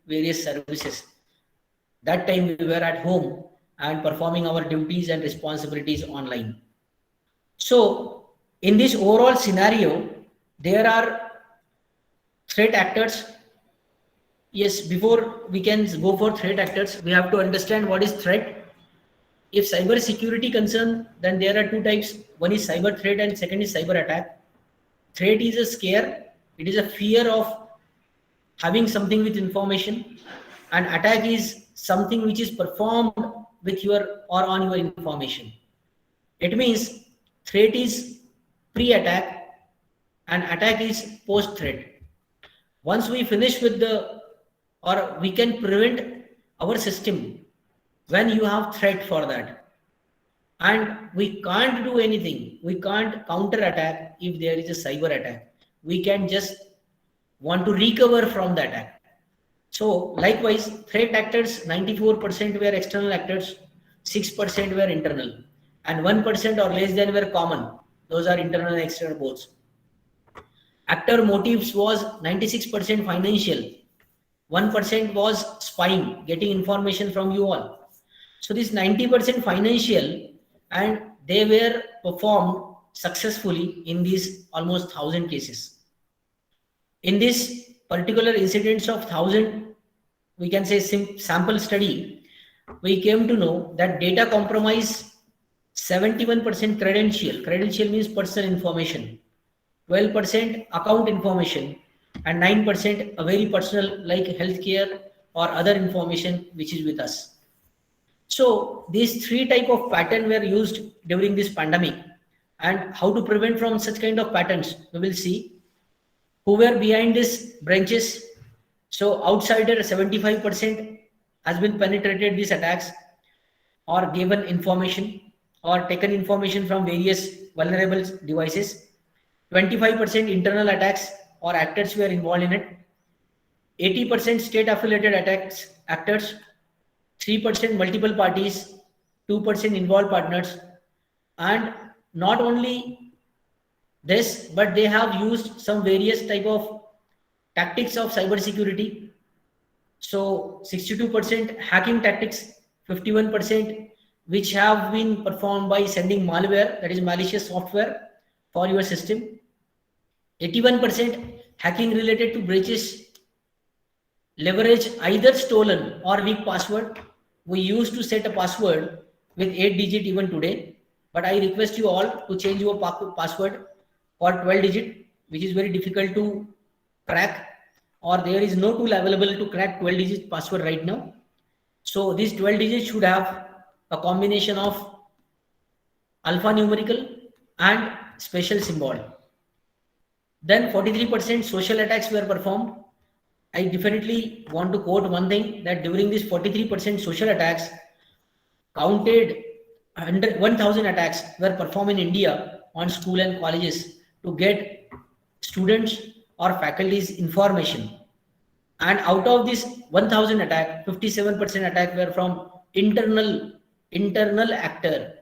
various services. That time we were at home and performing our duties and responsibilities online. So in this overall scenario, there are threat actors. Yes, before we can go for threat actors, we have to understand what is threat. If cyber security concern, then there are two types. One is cyber threat and second is cyber attack. Threat is a scare. It is a fear of having something with information, and attack is something which is performed with your or on your information. It means threat is pre-attack and attack is post-threat. Once we finish with the, or we can prevent our system when you have threat for that, and we can't do anything, we can't counter attack if there is a cyber attack. We can just want to recover from the attack. So likewise, threat actors, 94% were external actors, 6% were internal, and 1% or less than were common. Those are internal and external both. Actor motives was 96% financial, 1% was spying, getting information from you all. So this 90% financial, and they were performed successfully in these almost 1,000 cases. In this particular incidents of 1,000, we can say sample study, we came to know that data compromise 71% credential. Credential means personal information. 12% account information, and 9% a very personal like healthcare or other information which is with us. So these three type of pattern were used during this pandemic, and how to prevent from such kind of patterns we will see. Who were behind these branches? So outsider 75% has been penetrated these attacks, or given information or taken information from various vulnerable devices. 25% internal attacks or actors were involved in it. 80% state affiliated actors, 3% multiple parties, 2% involved partners, and not only this, but they have used some various type of tactics of cyber security. So 62% hacking tactics, 51% which have been performed by sending malware, that is malicious software for your system. 81% hacking related to breaches leverage either stolen or weak password. We used to set a password with 8 digit even today, but I request you all to change your password for 12 digit, which is very difficult to crack, or there is no tool available to crack 12 digit password right now. So these 12 digits should have a combination of alphanumerical and special symbol. Then 43% social attacks were performed. I definitely want to quote one thing, that during this 43% social attacks, counted 1,000 attacks were performed in India on school and colleges to get students or faculty's information. And out of this 1,000 attack, 57% attack were from internal actor.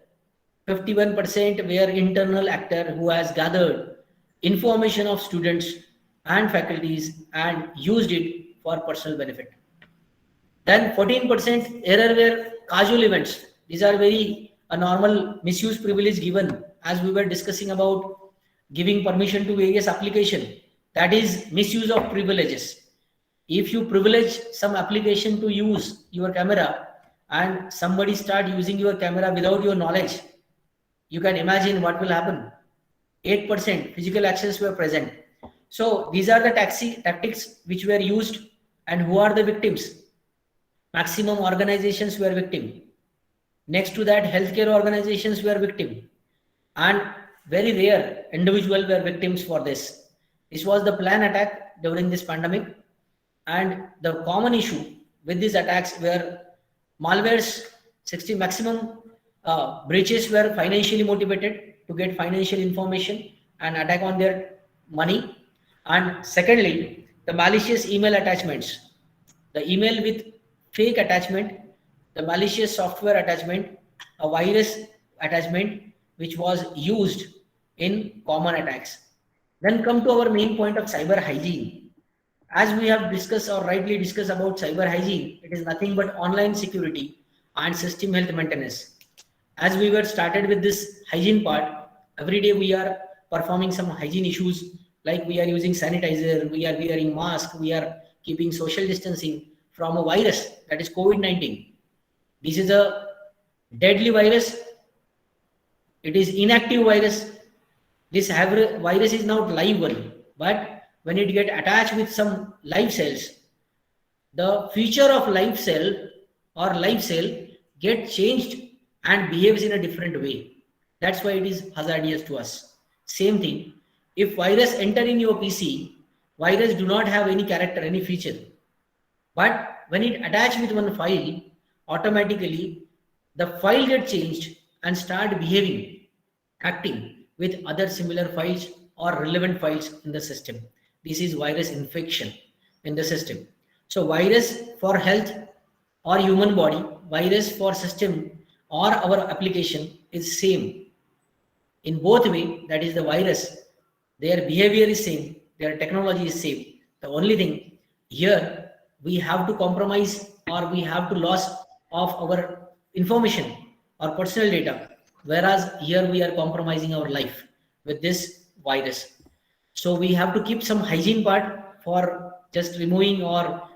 51% were internal actor who has gathered information of students and faculties and used it for personal benefit. Then 14% error were casual events. These are very a normal misuse privilege given, as we were discussing about giving permission to various application. That is misuse of privileges. If you privilege some application to use your camera and somebody start using your camera without your knowledge, you can imagine what will happen. 8% physical actions were present. So these are the tactics which were used, and who are the victims? Maximum organizations were victim. Next to that, healthcare organizations were victim. and very rare individual were victims for this. This was the planned attack during this pandemic, and the common issue with these attacks were malwares. 60 maximum breaches were financially motivated to get financial information and attack on their money. And secondly, the malicious email attachments, the email with fake attachment, the malicious software attachment, a virus attachment which was used in common attacks. Then come to our main point of cyber hygiene. As we have discussed or rightly discussed about cyber hygiene, it is nothing but online security and system health maintenance. As we were started with this hygiene part, every day we are performing some hygiene issues, like we are using sanitizer, we are wearing mask, we are keeping social distancing from a virus, that is COVID-19. This is a deadly virus. It is inactive virus. This virus is not live one, but when it get attached with some live cells, the feature of live cell or live cell get changed and behaves in a different way. That's why it is hazardous to us. Same thing, if virus enter in your PC, virus do not have any character, any feature. But when it attach with one file, automatically the file get changed and start behaving, acting with other similar files or relevant files in the system. This is virus infection in the system. So virus for health or human body, virus for system or our application is same. In both way, that is the virus, their behavior is same, their technology is same. The only thing here, we have to compromise or we have to loss of our information or personal data, whereas here we are compromising our life with this virus. So we have to keep some hygiene part for just removing or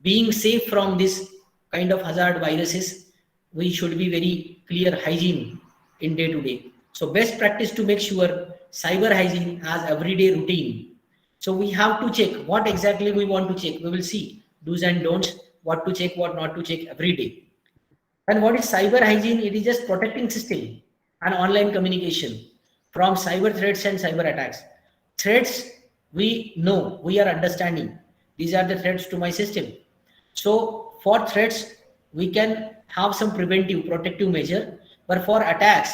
being safe from this kind of hazard viruses. We should be very clear hygiene in day to day. So best practice to make sure cyber hygiene as everyday routine. So we have to check what exactly we want to check. We will see do's and don'ts, what to check, what not to check every day. And what is cyber hygiene? It is just protecting system and online communication from cyber threats and cyber attacks. Threats, we know, we are understanding. These are the threats to my system. So for threats, we can have some preventive, protective measure. But for attacks,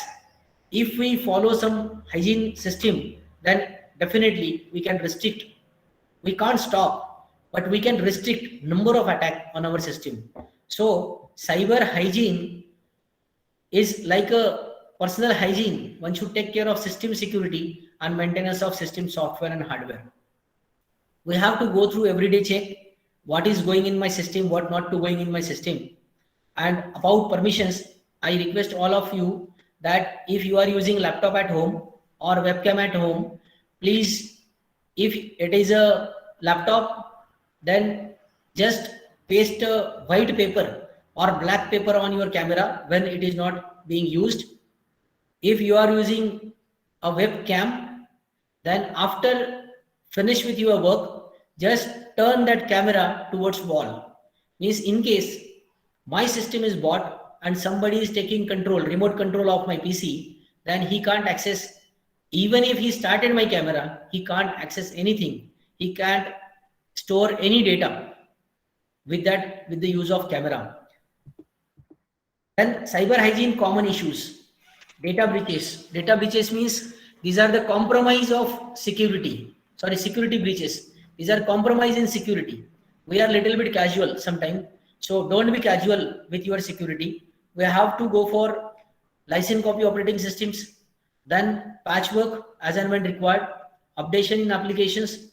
if we follow some hygiene system, then definitely we can restrict. We can't stop, but we can restrict number of attack on our system. So cyber hygiene is like a personal hygiene. One should take care of system security and maintenance of system software and hardware. We have to go through everyday check what is going in my system, what not to going in my system. And about permissions, I request all of you that if you are using laptop at home or webcam at home, please, if it is a laptop, then just paste a white paper or black paper on your camera when it is not being used. If you are using a webcam, then after finish with your work, just turn that camera towards wall. Means in case my system is bought and somebody is taking control, remote control of my PC, then he can't access, even if he started my camera, he can't access anything. He can't store any data with the use of camera. Then cyber hygiene common issues. Data breaches. Data breaches means these are the compromise of security. Sorry, security breaches. These are compromise in security. We are little bit casual sometimes. So don't be casual with your security. We have to go for license copy operating systems, then patchwork as and when required, updation in applications,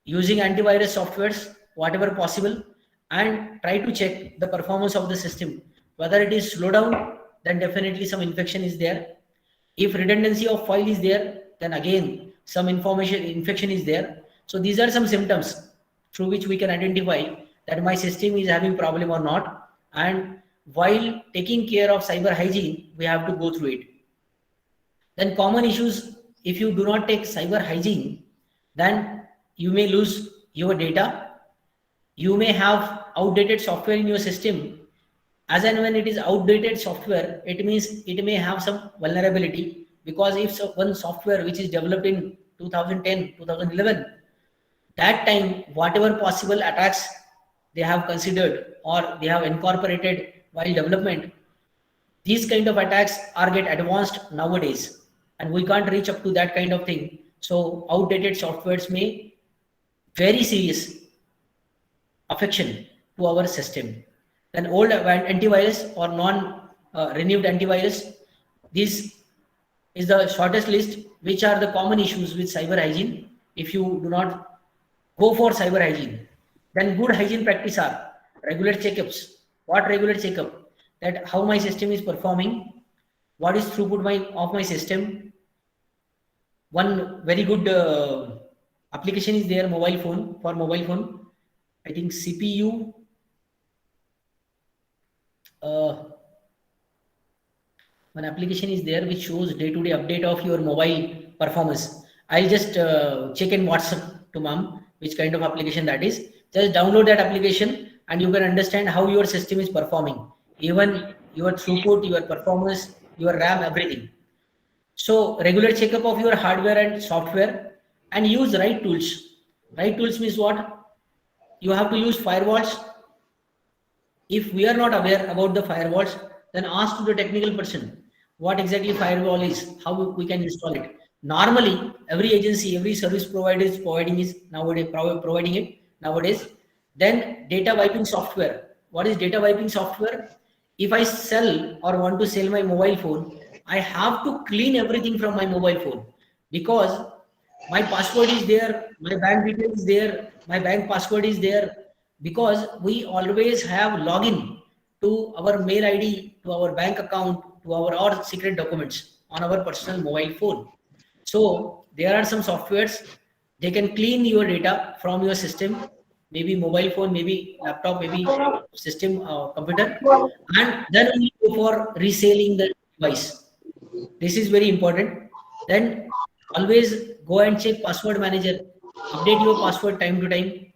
using antivirus softwares, whatever possible, and try to check the performance of the system. Whether it is slow down, then definitely some infection is there. If redundancy of file is there, then again some infection is there. So these are some symptoms through which we can identify that my system is having problem or not. And while taking care of cyber hygiene, we have to go through it. Then common issues, if you do not take cyber hygiene, then you may lose your data. You may have outdated software in your system. As and when it is outdated software, it means it may have some vulnerability because if one software which is developed in 2010, 2011, that time whatever possible attacks they have considered or they have incorporated while development, these kind of attacks are get advanced nowadays, and we can't reach up to that kind of thing. So outdated softwares may very serious affection to our system. Then old antivirus or non renewed antivirus, this is the shortest list, which are the common issues with cyber hygiene. If you do not go for cyber hygiene, then good hygiene practice are regular checkups. What regular checkup? That how my system is performing, what is throughput of my system. One very good application is there, mobile phone. For mobile phone, I think CPU. One application is there which shows day-to-day update of your mobile performance. I'll just check in WhatsApp to mom which kind of application that is. Just download that application and you can understand how your system is performing, even your throughput, your performance, your RAM, everything. So regular checkup of your hardware and software, and use right tools. Right tools means what? You have to use firewalls. If we are not aware about the firewalls, then ask to the technical person what exactly firewall is, how we can install it. Normally, every agency, every service provider is providing it nowadays. Then data wiping software. What is data wiping software? If I sell or want to sell my mobile phone, I have to clean everything from my mobile phone, because my password is there, my bank details is there, my bank password is there, because we always have login to our mail ID, to our bank account, to our secret documents on our personal mobile phone. So there are some softwares, they can clean your data from your system, maybe mobile phone, maybe laptop, maybe system, computer, and then only go for reselling the device. This is very important. Then always go and check password manager, update your password time to time.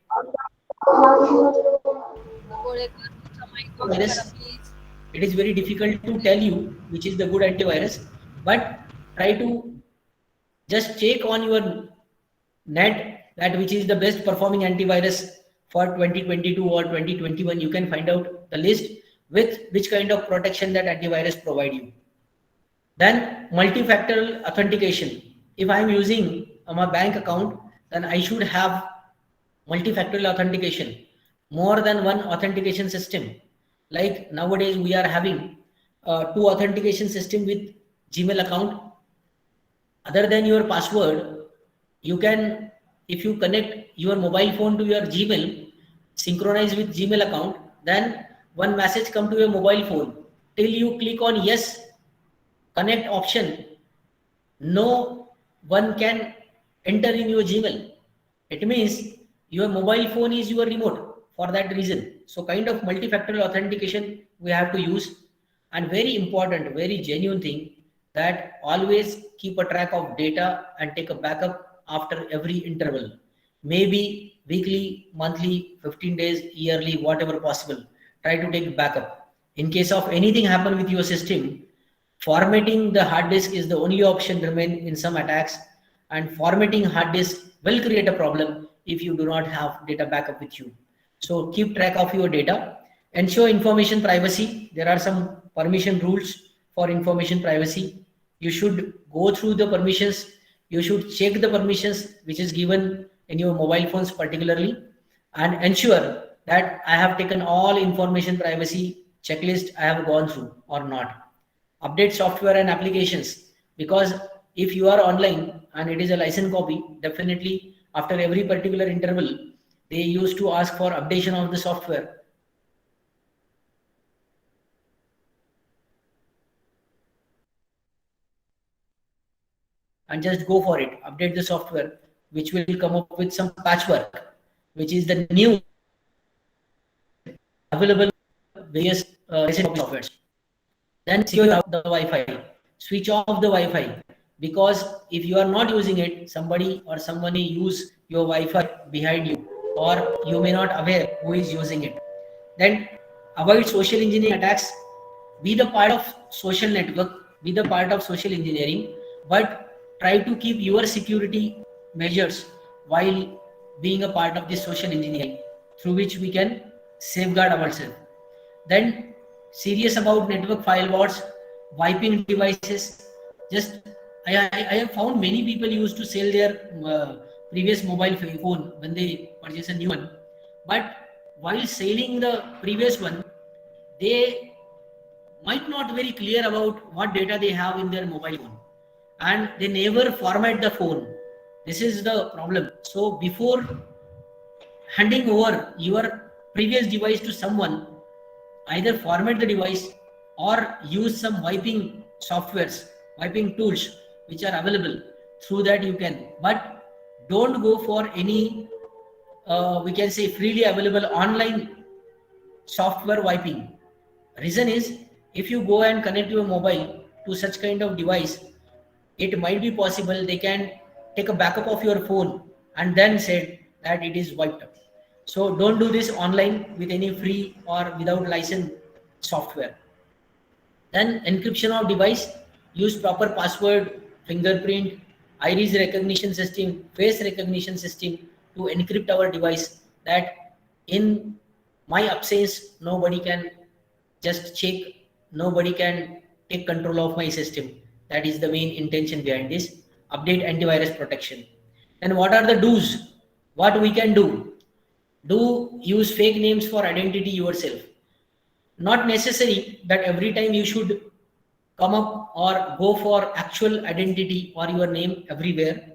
Virus, it is very difficult to tell you which is the good antivirus, but try to just check on your net that which is the best performing antivirus for 2022 or 2021. You can find out the list with which kind of protection that antivirus provide you. Then multi-factor authentication. If I am using my bank account, then I should have multi-factorial authentication, more than one authentication system. Like nowadays we are having two authentication system with Gmail account. Other than your password, you can, if you connect your mobile phone to your Gmail, synchronize with Gmail account, then one message come to your mobile phone. Till you click on yes, connect option, no one can enter in your Gmail. It means your mobile phone is your remote for that reason. So kind of multi-factorial authentication we have to use. And very important, very genuine thing, that always keep a track of data and take a backup after every interval. Maybe weekly, monthly, 15 days, yearly, whatever possible. Try to take backup. In case of anything happen with your system, formatting the hard disk is the only option remain in some attacks, and formatting hard disk will create a problem if you do not have data backup with you. So keep track of your data. Ensure information privacy. There are some permission rules for information privacy. You should go through the permissions. You should check the permissions which is given in your mobile phones particularly, and ensure that I have taken all information privacy checklist I have gone through or not. Update software and applications, because if you are online and it is a license copy, definitely after every particular interval they used to ask for updation of the software. And just go for it, update the software, which will come up with some patchwork, which is the new available various license softwares. Then secure the Wi-Fi, switch off the Wi-Fi, because if you are not using it, somebody use your Wi-Fi behind you, or you may not aware who is using it. Then avoid social engineering attacks. Be the part of social network, be the part of social engineering. but try to keep your security measures while being a part of this social engineering through which we can safeguard ourselves. Then serious about network firewalls, wiping devices. Just I have found many people used to sell their previous mobile phone when they purchase a new one, but while selling the previous one, they might not very clear about what data they have in their mobile phone, and they never format the phone. This is the problem. So before handing over your previous device to someone, either format the device or use some wiping softwares, wiping tools which are available. Through that you can, but don't go for any we can say freely available online software wiping. Reason is, if you go and connect your mobile to such kind of device, it might be possible they can take a backup of your phone and then said that it is wiped up. So don't do this online with any free or without license software. Then encryption of device, use proper password, fingerprint, iris recognition system, face recognition system to encrypt our device, that in my absence nobody can just check, nobody can take control of my system. That is the main intention behind this. Update antivirus protection. And what are the do's? What we can do? Do use fake names for identity yourself. Not necessary that every time you should come up or go for actual identity or your name everywhere.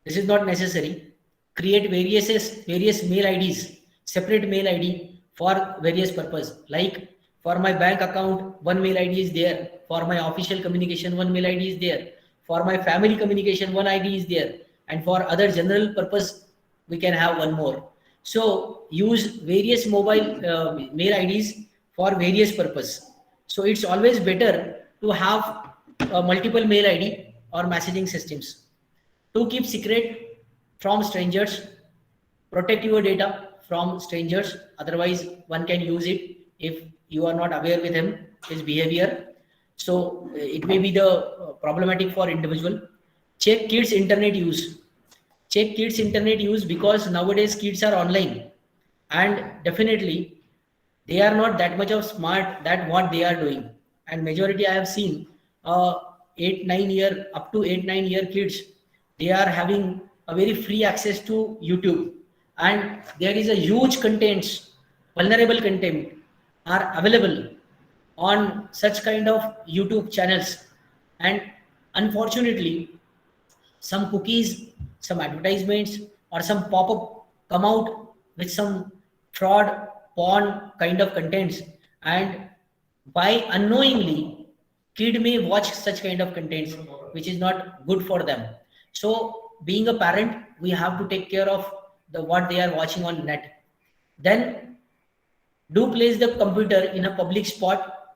This is not necessary. Create various mail IDs, separate mail ID for various purpose. Like for my bank account, one mail ID is there. For my official communication, one mail ID is there. For my family communication, one ID is there. And for other general purpose, we can have one more. So use various mobile mail IDs for various purpose. So it's always better to have multiple mail ID or messaging systems. To keep secret from strangers, protect your data from strangers. Otherwise, one can use it if you are not aware with him, his behavior. So it may be the problematic for individual. Check kids internet use. Check kids internet use, because nowadays kids are online, and definitely they are not that much of smart that what they are doing. And majority I have seen 8-9 year up to 8-9 year kids, they are having a very free access to YouTube, and there is a huge contents, vulnerable content are available on such kind of YouTube channels. And unfortunately, some cookies, some advertisements, or some pop-up come out with some fraud, porn kind of contents, and by unknowingly, kid may watch such kind of contents, which is not good for them. So, being a parent, we have to take care of the what they are watching on net. Then, do place the computer in a public spot.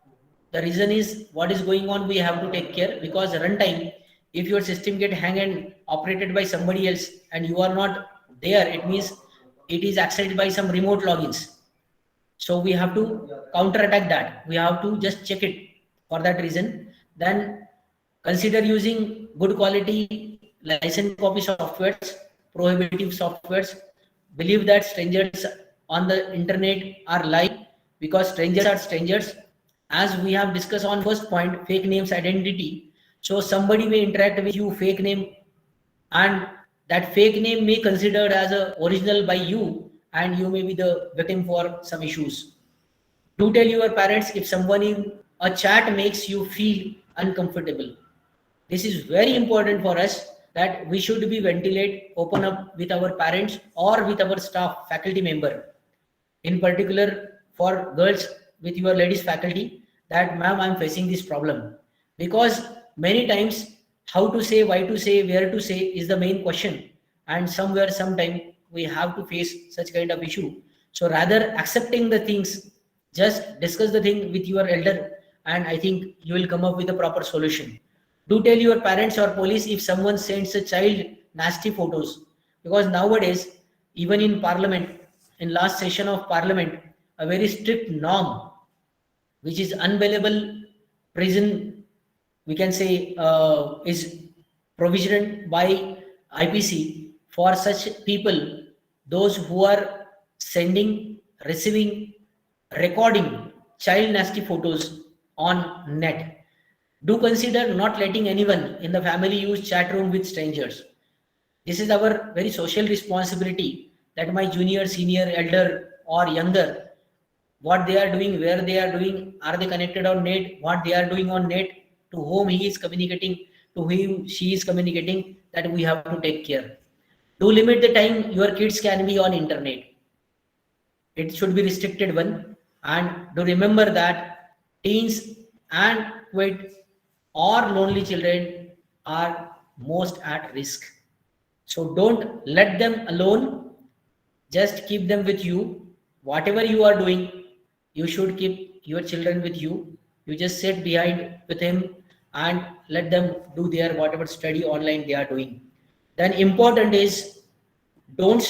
The reason is what is going on, we have to take care, because runtime, if your system get hang and operated by somebody else and you are not there, it means it is accessed by some remote logins. So we have to counter attack that. We have to just check it for that reason. Then consider using good quality license copy softwares, prohibitive softwares. Believe that strangers on the internet are lying, because strangers are strangers. As we have discussed on first point, fake names identity. So somebody may interact with you fake name, and that fake name may considered as a original by you, and you may be the victim for some issues. Do tell your parents if someone in a chat makes you feel uncomfortable. This is very important for us, that we should be ventilate, open up with our parents or with our staff, faculty member. In particular for girls, with your ladies faculty, that ma'am, I'm facing this problem. Because many times how to say, why to say, where to say is the main question, and somewhere sometime we have to face such kind of issue. So rather accepting the things, just discuss the thing with your elder, and I think you will come up with a proper solution. Do tell your parents or police if someone sends a child nasty photos, because nowadays even in parliament, in last session of parliament, a very strict norm which is unbailable prison we can say is provisioned by IPC for such people, those who are sending, receiving, recording child nasty photos on net. Do consider not letting anyone in the family use chat room with strangers. This is our very social responsibility, that my junior, senior, elder or younger, what they are doing, where they are doing, are they connected on net, what they are doing on net, to whom he is communicating, to whom she is communicating, that we have to take care. Do limit the time your kids can be on internet. It should be restricted one. And do remember that teens and quit or lonely children are most at risk. So don't let them alone, just keep them with you. Whatever you are doing, you should keep your children with you. You just sit behind with him and let them do their whatever study online they are doing. Then important is, don't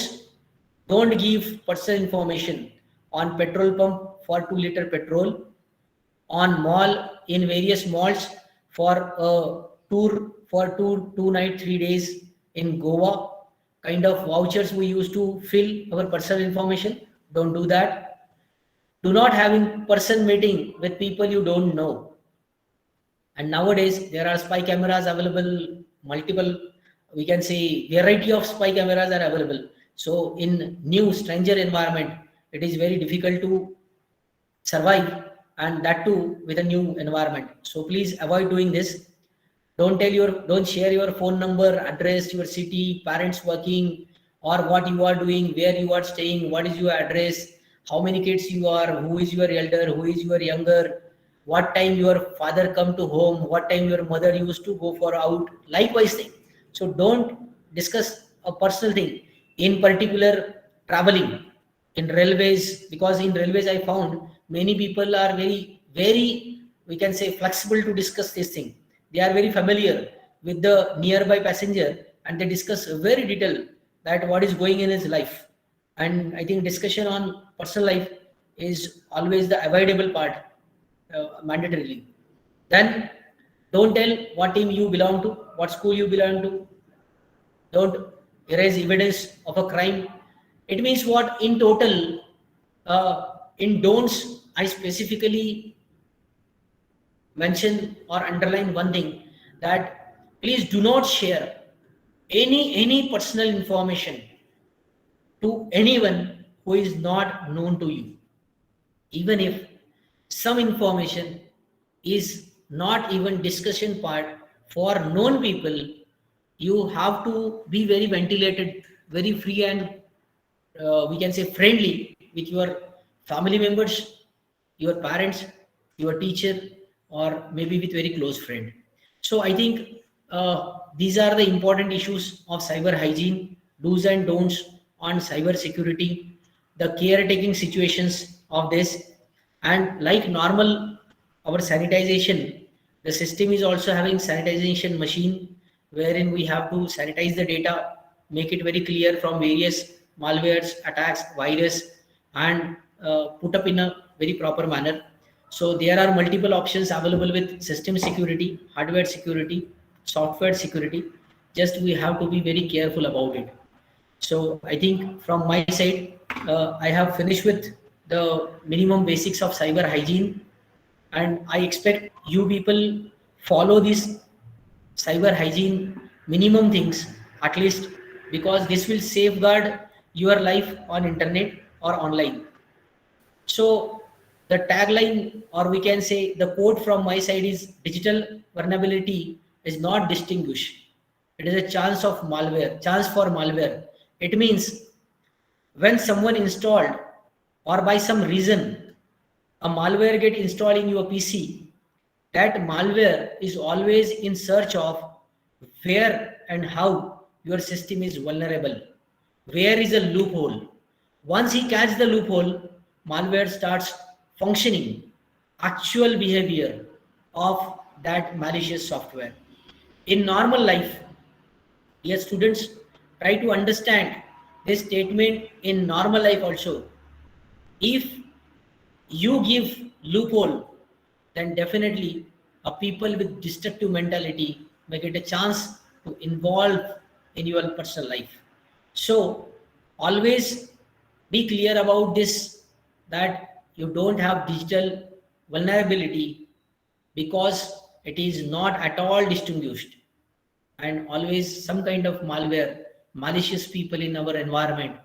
don't give personal information on petrol pump for 2 liter petrol, on mall, in various malls for a tour for two night 3 days in Goa, kind of vouchers we used to fill our personal information. Don't do that. Do not having person meeting with people you don't know. And nowadays there are spy cameras available, multiple, we can say variety of spy cameras are available. So in new stranger environment, it is very difficult to survive, and that too with a new environment. So please avoid doing this. Don't share your phone number, address, your city, parents working, or what you are doing, where you are staying, what is your address, how many kids you are, who is your elder, who is your younger, what time your father come to home, what time your mother used to go for out, likewise thing. So don't discuss a personal thing, in particular traveling in railways, because in railways I found many people are very, we can say, flexible to discuss this thing. They are very familiar with the nearby passenger, and they discuss very detail that what is going in his life. And I think discussion on personal life is always the avoidable part, mandatorily. Then don't tell what team you belong to, what school you belong to. Don't erase evidence of a crime. It means what in total, in don'ts, I specifically mention or underline one thing, that please do not share any personal information to anyone who is not known to you. Even if some information is not even discussion part for known people, you have to be very ventilated, very free, and we can say friendly with your family members, your parents, your teacher, or maybe with very close friend. So I think these are the important issues of cyber hygiene, do's and don'ts on cyber security, the caretaking situations of this. And like normal our sanitization, the system is also having sanitization machine, wherein we have to sanitize the data, make it very clear from various malwares, attacks, virus, and put up in a very proper manner. So there are multiple options available with system security, hardware security, software security. Just we have to be very careful about it. So I think from my side, I have finished with the minimum basics of cyber hygiene, and I expect you people follow this cyber hygiene minimum things at least, because this will safeguard your life on internet or online. So the tagline, or we can say the quote from my side, is digital vulnerability is not distinguish. It is a chance for malware. It means when someone installed, or by some reason a malware get installed in your PC, that malware is always in search of where and how your system is vulnerable, where is a loophole. Once he catches the loophole, malware starts functioning actual behavior of that malicious software. In normal life, yes, students, try to understand this statement in normal life also. If you give loophole, then definitely people with destructive mentality may get a chance to involve in your personal life. So always be clear about this, that you don't have digital vulnerability, because it is not at all distinguished, and always some kind of malware, malicious people in our environment,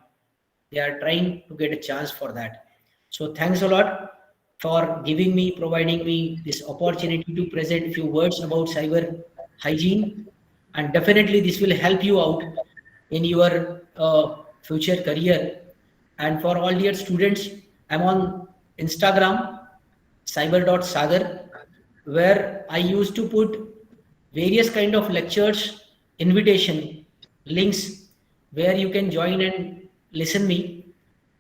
they are trying to get a chance for that. So thanks a lot for providing me this opportunity to present few words about cyber hygiene, and definitely this will help you out in your future career. And for all dear students, I'm on Instagram, cyber.sagar, where I used to put various kind of lectures, invitation, links, where you can join and listen me.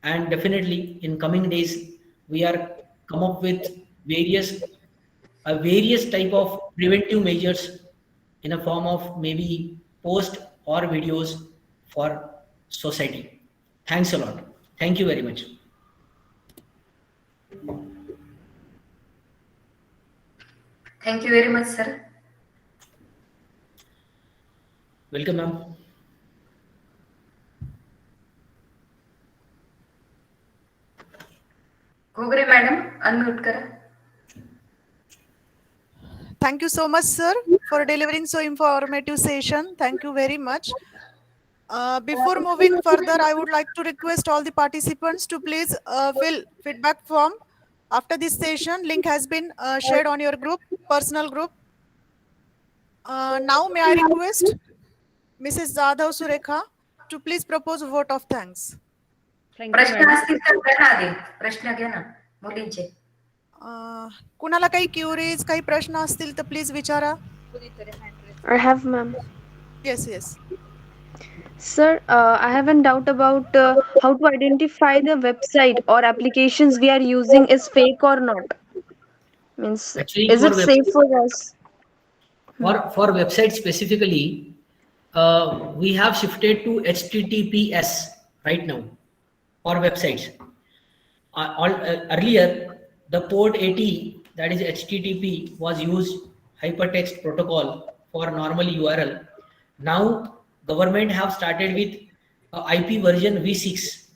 And definitely in coming days, we are come up with various type of preventive measures in a form of maybe post or videos for society. Thanks a lot. Thank you very much. Thank you very much, sir. Welcome, ma'am. Ghogre madam unmute करा. Thank you so much, sir, for delivering so informative session. Thank you very much. Before moving further, I would like to request all the participants to please fill feedback form. After this session, link has been shared on your personal group. Now, may I request Mrs. Jadhav Surekha to please propose a vote of thanks. प्रश्न असतील तर घ्या ना आधी. प्रश्न घ्या ना मुलींचे. कुणाला काही क्युरीज, काही प्रश्न असतील तर प्लीज विचारा. I have, ma'am. Yes, yes. Sir, I have a doubt about how to identify the website or applications we are using is fake or not. Means, Actually, is it safe for us? For website specifically, we have shifted to HTTPS right now for websites. Earlier, the port 80, that is HTTP, was used hypertext protocol for normal URL. Now government have started with IP version v6,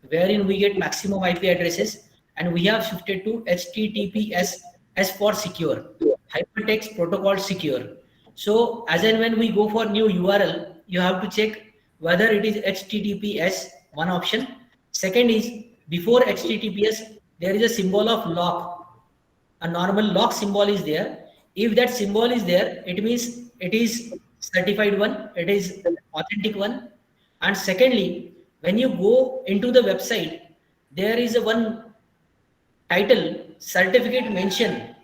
wherein we get maximum IP addresses, and we have shifted to HTTPS as for secure, hypertext protocol secure. So as and when we go for new URL, you have to check whether it is HTTPS, one option. Second is, before HTTPS, there is a symbol of lock. A normal lock symbol is there. If that symbol is there, it means it is certified one, it is authentic one. And secondly, when you go into the website, there is a one title certificate mention.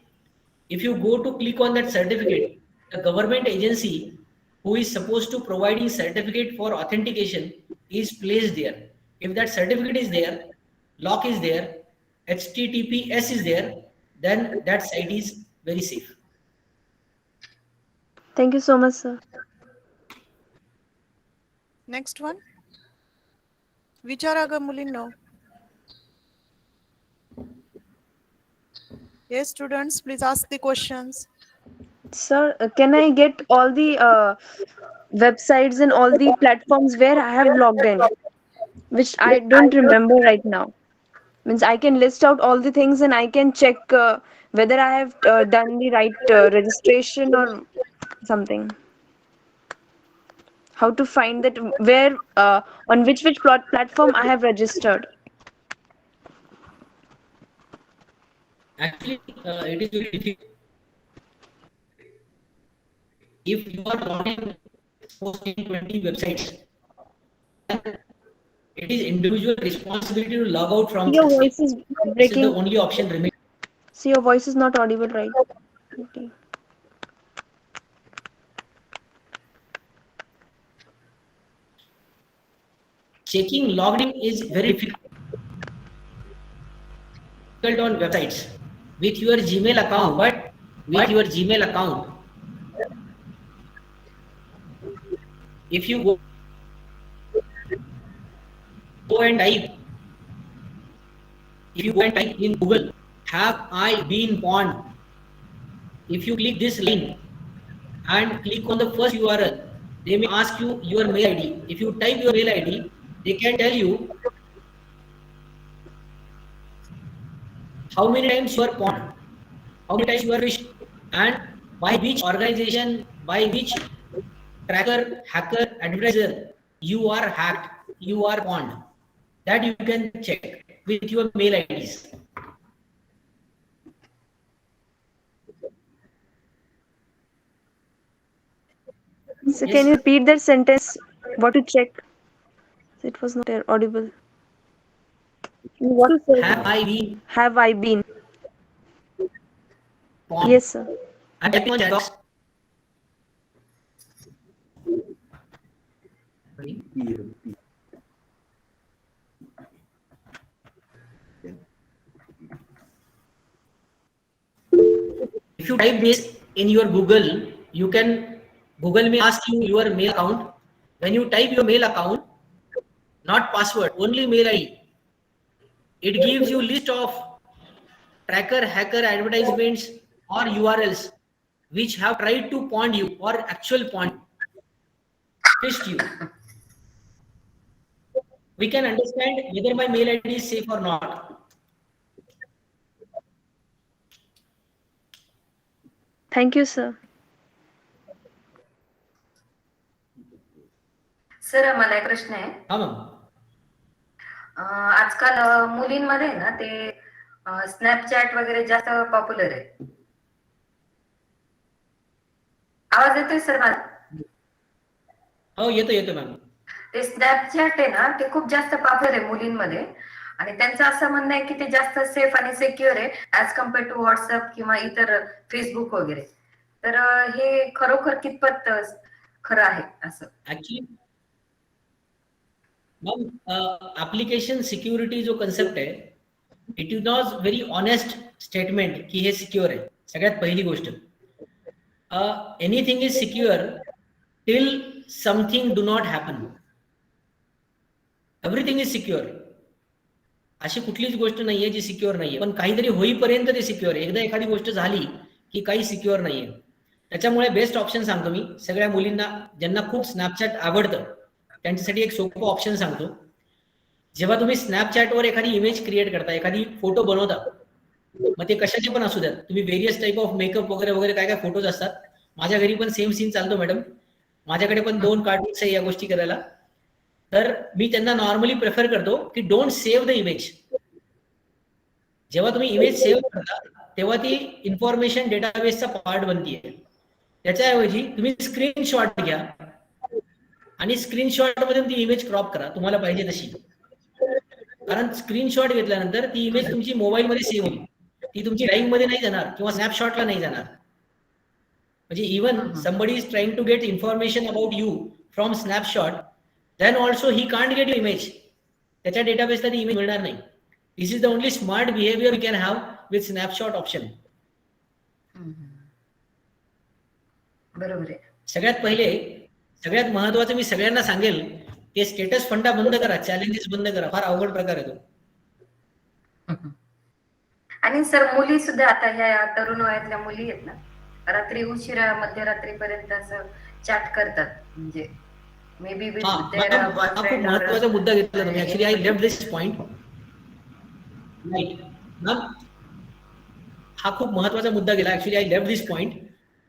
If you go to click on that certificate, the government agency who is supposed to providing certificate for authentication is placed there. If that certificate is there, lock is there, HTTPS is there, then that site is very safe. Thank you so much, sir. Next one. विचारा ग मुलींनो. Yes, students, please ask the questions. Sir, can I get all the websites and all the platforms where I have logged in, which I don't remember right now? Means I can list out all the things and I can check whether I have done the right registration or something. How to find that where on which platform I have registered? Actually, it is very difficult. If you are logging 20 websites, it is individual responsibility to log out from Your the voice site. is This is breaking. the only option remaining. See, your voice is not audible, right? Okay. Checking logged in is very difficult on websites with your Gmail account, but with your Gmail account, if you go and type, if you go and type in Google, have I been pawned? if you click this link and click on the first URL, they may ask you your mail ID. If you type your mail ID, they can tell you how many times you are pawned, how many times you are fished, and by which organization, by which tracker, hacker, advertiser you are hacked, you are pawned. That you can check with your mail IDs. So Yes. can you repeat that sentence? What to check? It was not audible. What to say? Have I been Have I been? pawned? Yes, sir. And type on chat box. If you type this in your Google, Google may ask you your mail account. When you type your mail account, not password, only mail ID, it gives you list of tracker, hacker, advertisements or URLs which have tried to pawn you or actual pawn, fished you. We can understand whether my mail ID is safe or not. Thank you, sir. Sir मला एक प्रश्न आहे. हाँ ma'am. आजकाल मुलींमध्ये ना ते Snapchat वगैरे जास्त पॉप्युलर आहे. आवाज येतोय सर माझा? हो येतो मॅम. ते स्नॅपचॅट आहे ना ते खूप जास्त पॉप्युलर आहे मुलींमध्ये आणि त्यांचं असं म्हणणं आहे की ते जास्त सेफ आणि सिक्युअर आहे ऍज कम्पेअर टू व्हॉट्सअप किंवा इतर फेसबुक वगैरे. तर हे खरोखर कितपत खरं आहे असं? ऍक्च्युली मॅम ऍप्लिकेशन सिक्युरिटी जो कन्सेप्ट आहे it is not very honest statement की हे सिक्युअर आहे. सगळ्यात पहिली गोष्ट, anything is secure till something do not happen. Everything is secure. अशी कुठलीच गोष्ट नाहीये जी सिक्युअर नाहीये, पण काहीतरी होईपर्यंत ते सिक्युअर आहे. एकदा एखादी गोष्ट झाली की काही सिक्युअर नाहीये. त्याच्यामुळे बेस्ट ऑप्शन सांगतो मी सगळ्या मुलींना ज्यांना खूप स्नॅपचॅट आवडतं त्यांच्यासाठी एक सोपं ऑप्शन सांगतो. जेव्हा तुम्ही स्नॅपचॅटवर एखादी इमेज क्रिएट करता, एखादी फोटो बनवता, मग ते कशाचे पण असू द्यात, तुम्ही व्हेरियस टाईप ऑफ मेकअप वगैरे वगैरे काय काय फोटोज असतात. माझ्या घरी पण सेम सीन चालतो मॅडम. माझ्याकडे पण 2 कार्टून्स आहे या गोष्टी करायला. तर मी त्यांना नॉर्मली प्रेफर करतो की डोंट सेव्ह द इमेज. जेव्हा तुम्ही इमेज सेव्ह करता तेव्हा ती इन्फॉर्मेशन डेटाबेसचा पार्ट बनतीये. त्याच्याऐवजी तुम्ही स्क्रीनशॉट घ्या आणि स्क्रीनशॉट मधून ती इमेज क्रॉप करा तुम्हाला पाहिजे तशी. कारण स्क्रीनशॉट घेतल्यानंतर ती इमेज तुमची मोबाईल मध्ये सेव्ह होईल, ती तुमची ड्राईव्ह मध्ये नाही जाणार किंवा स्नॅपशॉटला नाही जाणार. म्हणजे even somebody is trying to get information about you from snapshot, then also he can't get image. त्याच्या डेटाबेसला ती इमेज मिळणार नाही. This is the only smart behaviour we can have with snapshot option. बरोबर आहे. सगळ्यात पहिले सगळ्यात महत्वाचं मी सगळ्यांना सांगेल ते स्टेटस फंडा बंद करा, चॅलेंजेस बंद करा. फार अवघड प्रकार आहे तो. आणि सर मुली सुद्धा आता ह्या तरुण वयातल्या मुली आहेत ना, रात्री उशिरा मध्यरात्रीपर्यंत असं चॅट करतात. म्हणजे मे बी हा खूप महत्वाचा मुद्दा घेतला तुम्ही. Actually I left this point. Right ma'am, हा खूप महत्वाचा मुद्दा गेला. Actually I left this point.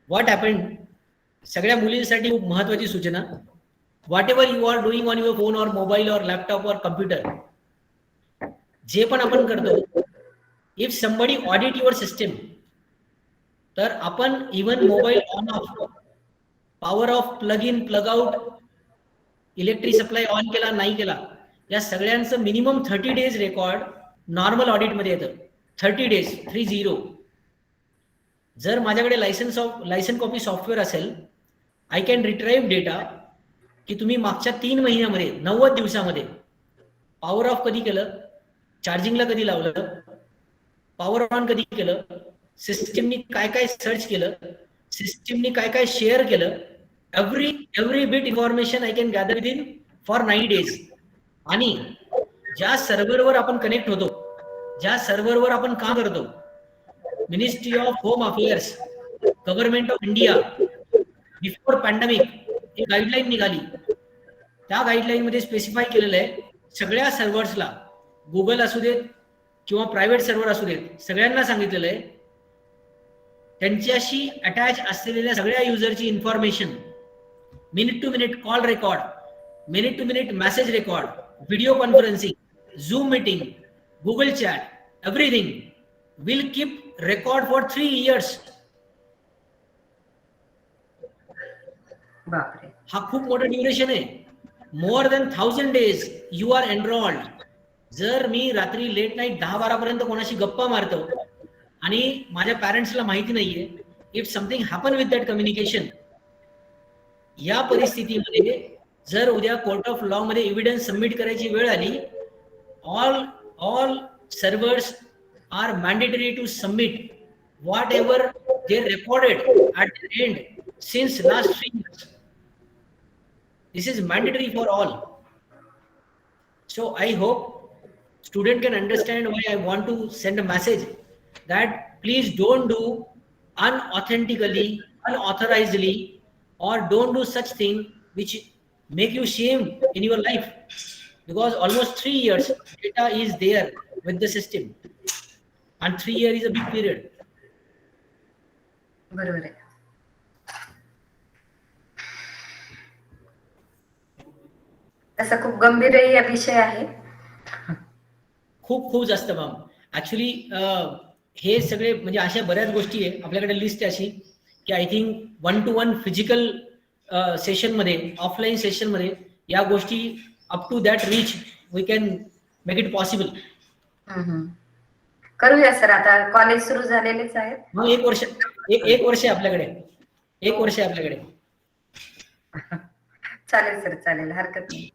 What happened, सगळ्या मुलींसाठी खूप महत्वाची सूचना. Whatever you are doing on your phone or mobile or laptop or computer, जे पण आपण करतो, if somebody audit your system, तर आपण even mobile on off, power off, plug in plug out, electric supply on केला नाही केला, या सगळ्यांचं मिनिमम 30 डेज रेकॉर्ड नॉर्मल ऑडिटमध्ये येतं. 30 डेज 30. जर माझ्याकडे लायसन कॉपी सॉफ्टवेअर असेल, आय कॅन रिट्राईव्ह डेटा की तुम्ही मागच्या 3 महिन्यामध्ये 90 दिवसामध्ये पॉवर ऑफ कधी केलं, चार्जिंगला कधी लावलं, पॉवर ऑन कधी केलं, सिस्टीमनी काय काय सर्च केलं, सिस्टीमनी काय काय शेअर केलं, every bit information I can gather with in for 90 days. आणि ज्या सर्व्हरवर आपण कनेक्ट होतो, ज्या सर्व्हरवर आपण काम करतो, ministry of home affairs, government of India before pandemic एक गाईडलाईन निघाली. त्या गाईडलाईन मध्ये स्पेसिफाय केलेलं आहे सगळ्या सर्व्हर्सला, गुगल असू देत किंवा प्रायव्हेट सर्व्हर असू देत, सगळ्यांना सांगितलेलं आहे त्यांच्याशी अटॅच असलेल्या सगळ्या युजरची information, minute to minute call record, minute to minute message record, video conferencing, Zoom meeting, Google chat, everything will keep record for 3 years. बापरे. हा खूप मोठा ड्युरेशन आहे. More than 1000 days you are enrolled. जर मी रात्री लेट नाईट 10-12 पर्यंत कोणाशी गप्पा मारतो आणि माझ्या पॅरेंट्सला माहिती नाहीये, if something happen with that communication, या परिस्थितीमध्ये जर उद्या कोर्ट ऑफ लॉ मध्ये एव्हिडन्स सबमिट करायची वेळ आली, all servers are mandatory to submit whatever they recorded at the end since last 3 years. This is mandatory for all. So I hope student can understand why I want to send a message that please don't do unauthentically, unauthorizedly, or don't do such thing which make you shame in your life, because almost 3 years data is there with the system and 3 years is a big period. बरोबर आहे. असा खूप गंभीरही विषय आहे. खूप खूप जास्त ma'am. Actually हे सगळे म्हणजे अशा बऱ्याच गोष्टी आहे आपल्याकडे, लिस्ट अशी की I think 1-to-1 physical session मध्ये, ऑफलाईन सेशन मध्ये या गोष्टी up to that reach we can make it possible. करूया सर. आता कॉलेज सुरू झालेलेच आहे. मग एक वर्ष आहे आपल्याकडे, 1 वर्ष आहे आपल्याकडे. चालेल सर, चालेल, हरकत नाही.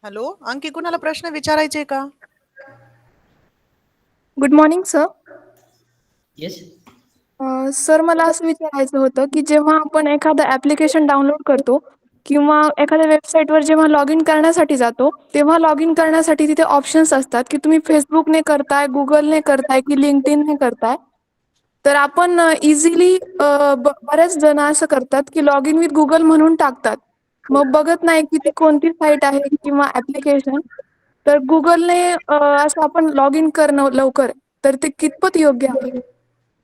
हॅलो, अंकी, कुणाला प्रश्न विचारायचे का? Good morning sir. Yes sir, मला असं विचारायचं होतं की जेव्हा आपण एखादं ऍप्लिकेशन डाउनलोड करतो किंवा एखाद्या वेबसाईटवर जेव्हा लॉग इन करण्यासाठी जातो, तेव्हा लॉग इन करण्यासाठी तिथे ऑप्शन्स असतात की तुम्ही फेसबुकने करताय, गुगलने करताय की लिंक्डइनने करताय. तर आपण इझिली बरेच जण असं करतात की लॉग इन विथ गुगल म्हणून टाकतात, मग बघत नाही की ती कोणती साईट आहे किंवा ऍप्लिकेशन. तर गुगलने असं आपण लॉग इन करणं लवकर, तर ते कितपत योग्य आहे?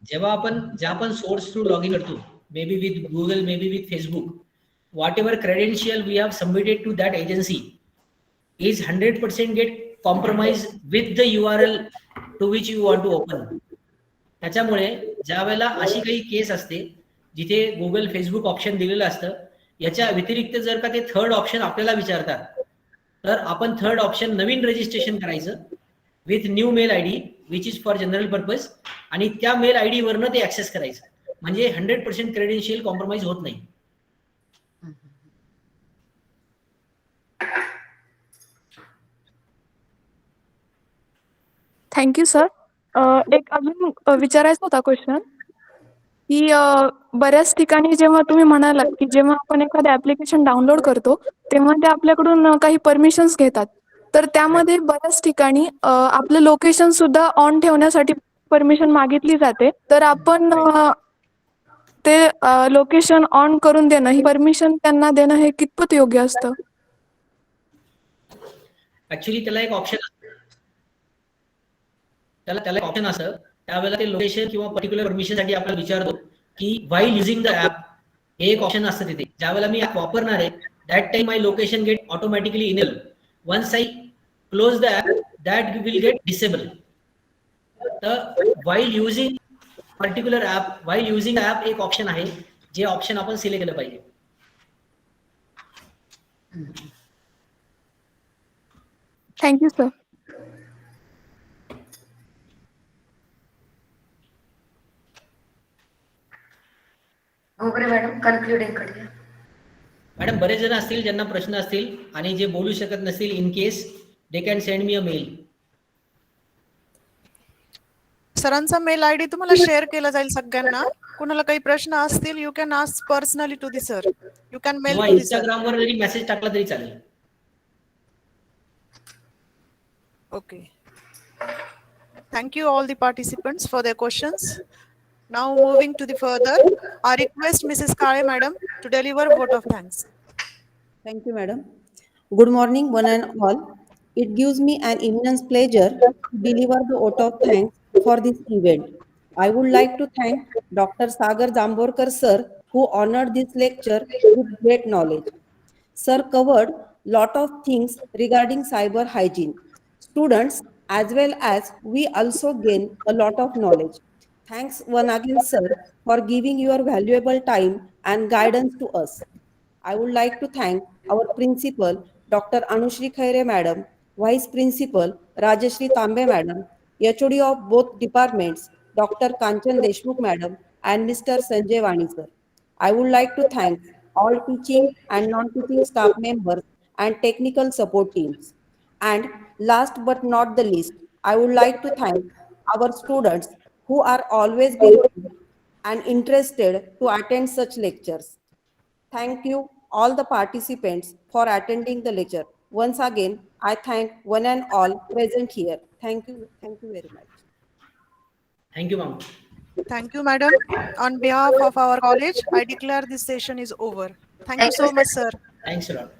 जेव्हा आपण सोर्स थ्रू लॉग इन करतो, may be with Google, may be with Facebook, whatever credential we have submitted to that agency is 100% get compromised with the URL to which you want to open. त्याच्यामुळे ज्या वेळेला अशी काही case असते जिथे Google, Facebook option दिलेलं असतं, याच्या व्यतिरिक्त जर का ते थर्ड ऑप्शन आपल्याला विचारतात, तर आपण थर्ड ऑप्शन नवीन रजिस्ट्रेशन करायचं with new mail ID which is for general purpose, आणि त्या मेल आयडी वरनं ते ऍक्सेस करायचं. म्हणजे 100% क्रेडेन्शियल कॉम्प्रोमाइज होत नाही. Thank you sir. एक अजून विचारायचा होता क्वेश्चन की बऱ्याच ठिकाणी जेव्हा तुम्ही म्हणालात की जेव्हा आपण एखादं ऍप्लिकेशन डाउनलोड करतो तेव्हा ते आपल्याकडून काही परमिशन्स घेतात, तर त्यामध्ये बऱ्याच ठिकाणी आपलं लोकेशन सुद्धा ऑन ठेवण्यासाठी परमिशन मागितली जाते. तर आपण ते लोकेशन ऑन करून देणं, ही परमिशन त्यांना देणं हे कितपत योग्य असतं? ऍक्च्युली त्याला एक ऑप्शन त्याला ऑप्शन असतं, त्यावेळेला ते लोकेशन किंवा पर्टिक्युलर परमिशन साठी आपल्याला विचारतो की व्हाईल युझिंग द ऍप, हे एक ऑप्शन असतं तिथे. ज्यावेळेला मी ऍप वापरणार आहे that time my location get automatically enable. Once I close the app that will get disable. तर while using particular app, while using app एक ऑप्शन आहे, जे ऑप्शन आपण सिलेक्ट केलं पाहिजे. Thank you sir. Ghogare madam, concluding करूया. मॅडम, बरेच जण असतील ज्यांना प्रश्न असतील आणि जे बोलू शकत नसतील, in case they can send me a mail. सरांचा मेल आयडी तुम्हाला शेअर केला जाईल सगळ्यांना. कुणाला काही प्रश्न असतील, you can ask personally to the sir, you can mail किंवा टू दी सर. इंस्टाग्रामवर जरी मेसेज टाकला तरी चालेल. Okay. Thank you all the participants for their questions. Now moving to the further, I request Mrs. Kale Madam to deliver vote of thanks. Thank you, madam. Good morning, one and all. It gives me an immense pleasure to deliver the vote of thanks for this event. I would like to thank Dr. Sagar Jambhorkar sir, who honored this lecture with great knowledge. Sir covered lot of things regarding cyber hygiene. Students as well as we also gain a lot of knowledge. Thanks one again, sir, for giving your valuable time and guidance to us. I would like to thank our principal, Dr. Anushri Khaire Madam, Vice Principal, Rajeshri Tambe Madam, HOD of both departments, Dr. Kanchan Deshmukh Madam, and Mr. Sanjay Vani sir. I would like to thank all teaching and non-teaching staff members and technical support teams. And last but not the least, I would like to thank our students who are always grateful and interested to attend such lectures. Thank you, all the participants, for attending the lecture. Once again, I thank one and all present here. Thank you very much. Thank you, ma'am. Thank you, Madam. On behalf of our college, I declare this session is over. Thank you Thank you, so sir. much, sir. Thanks a lot.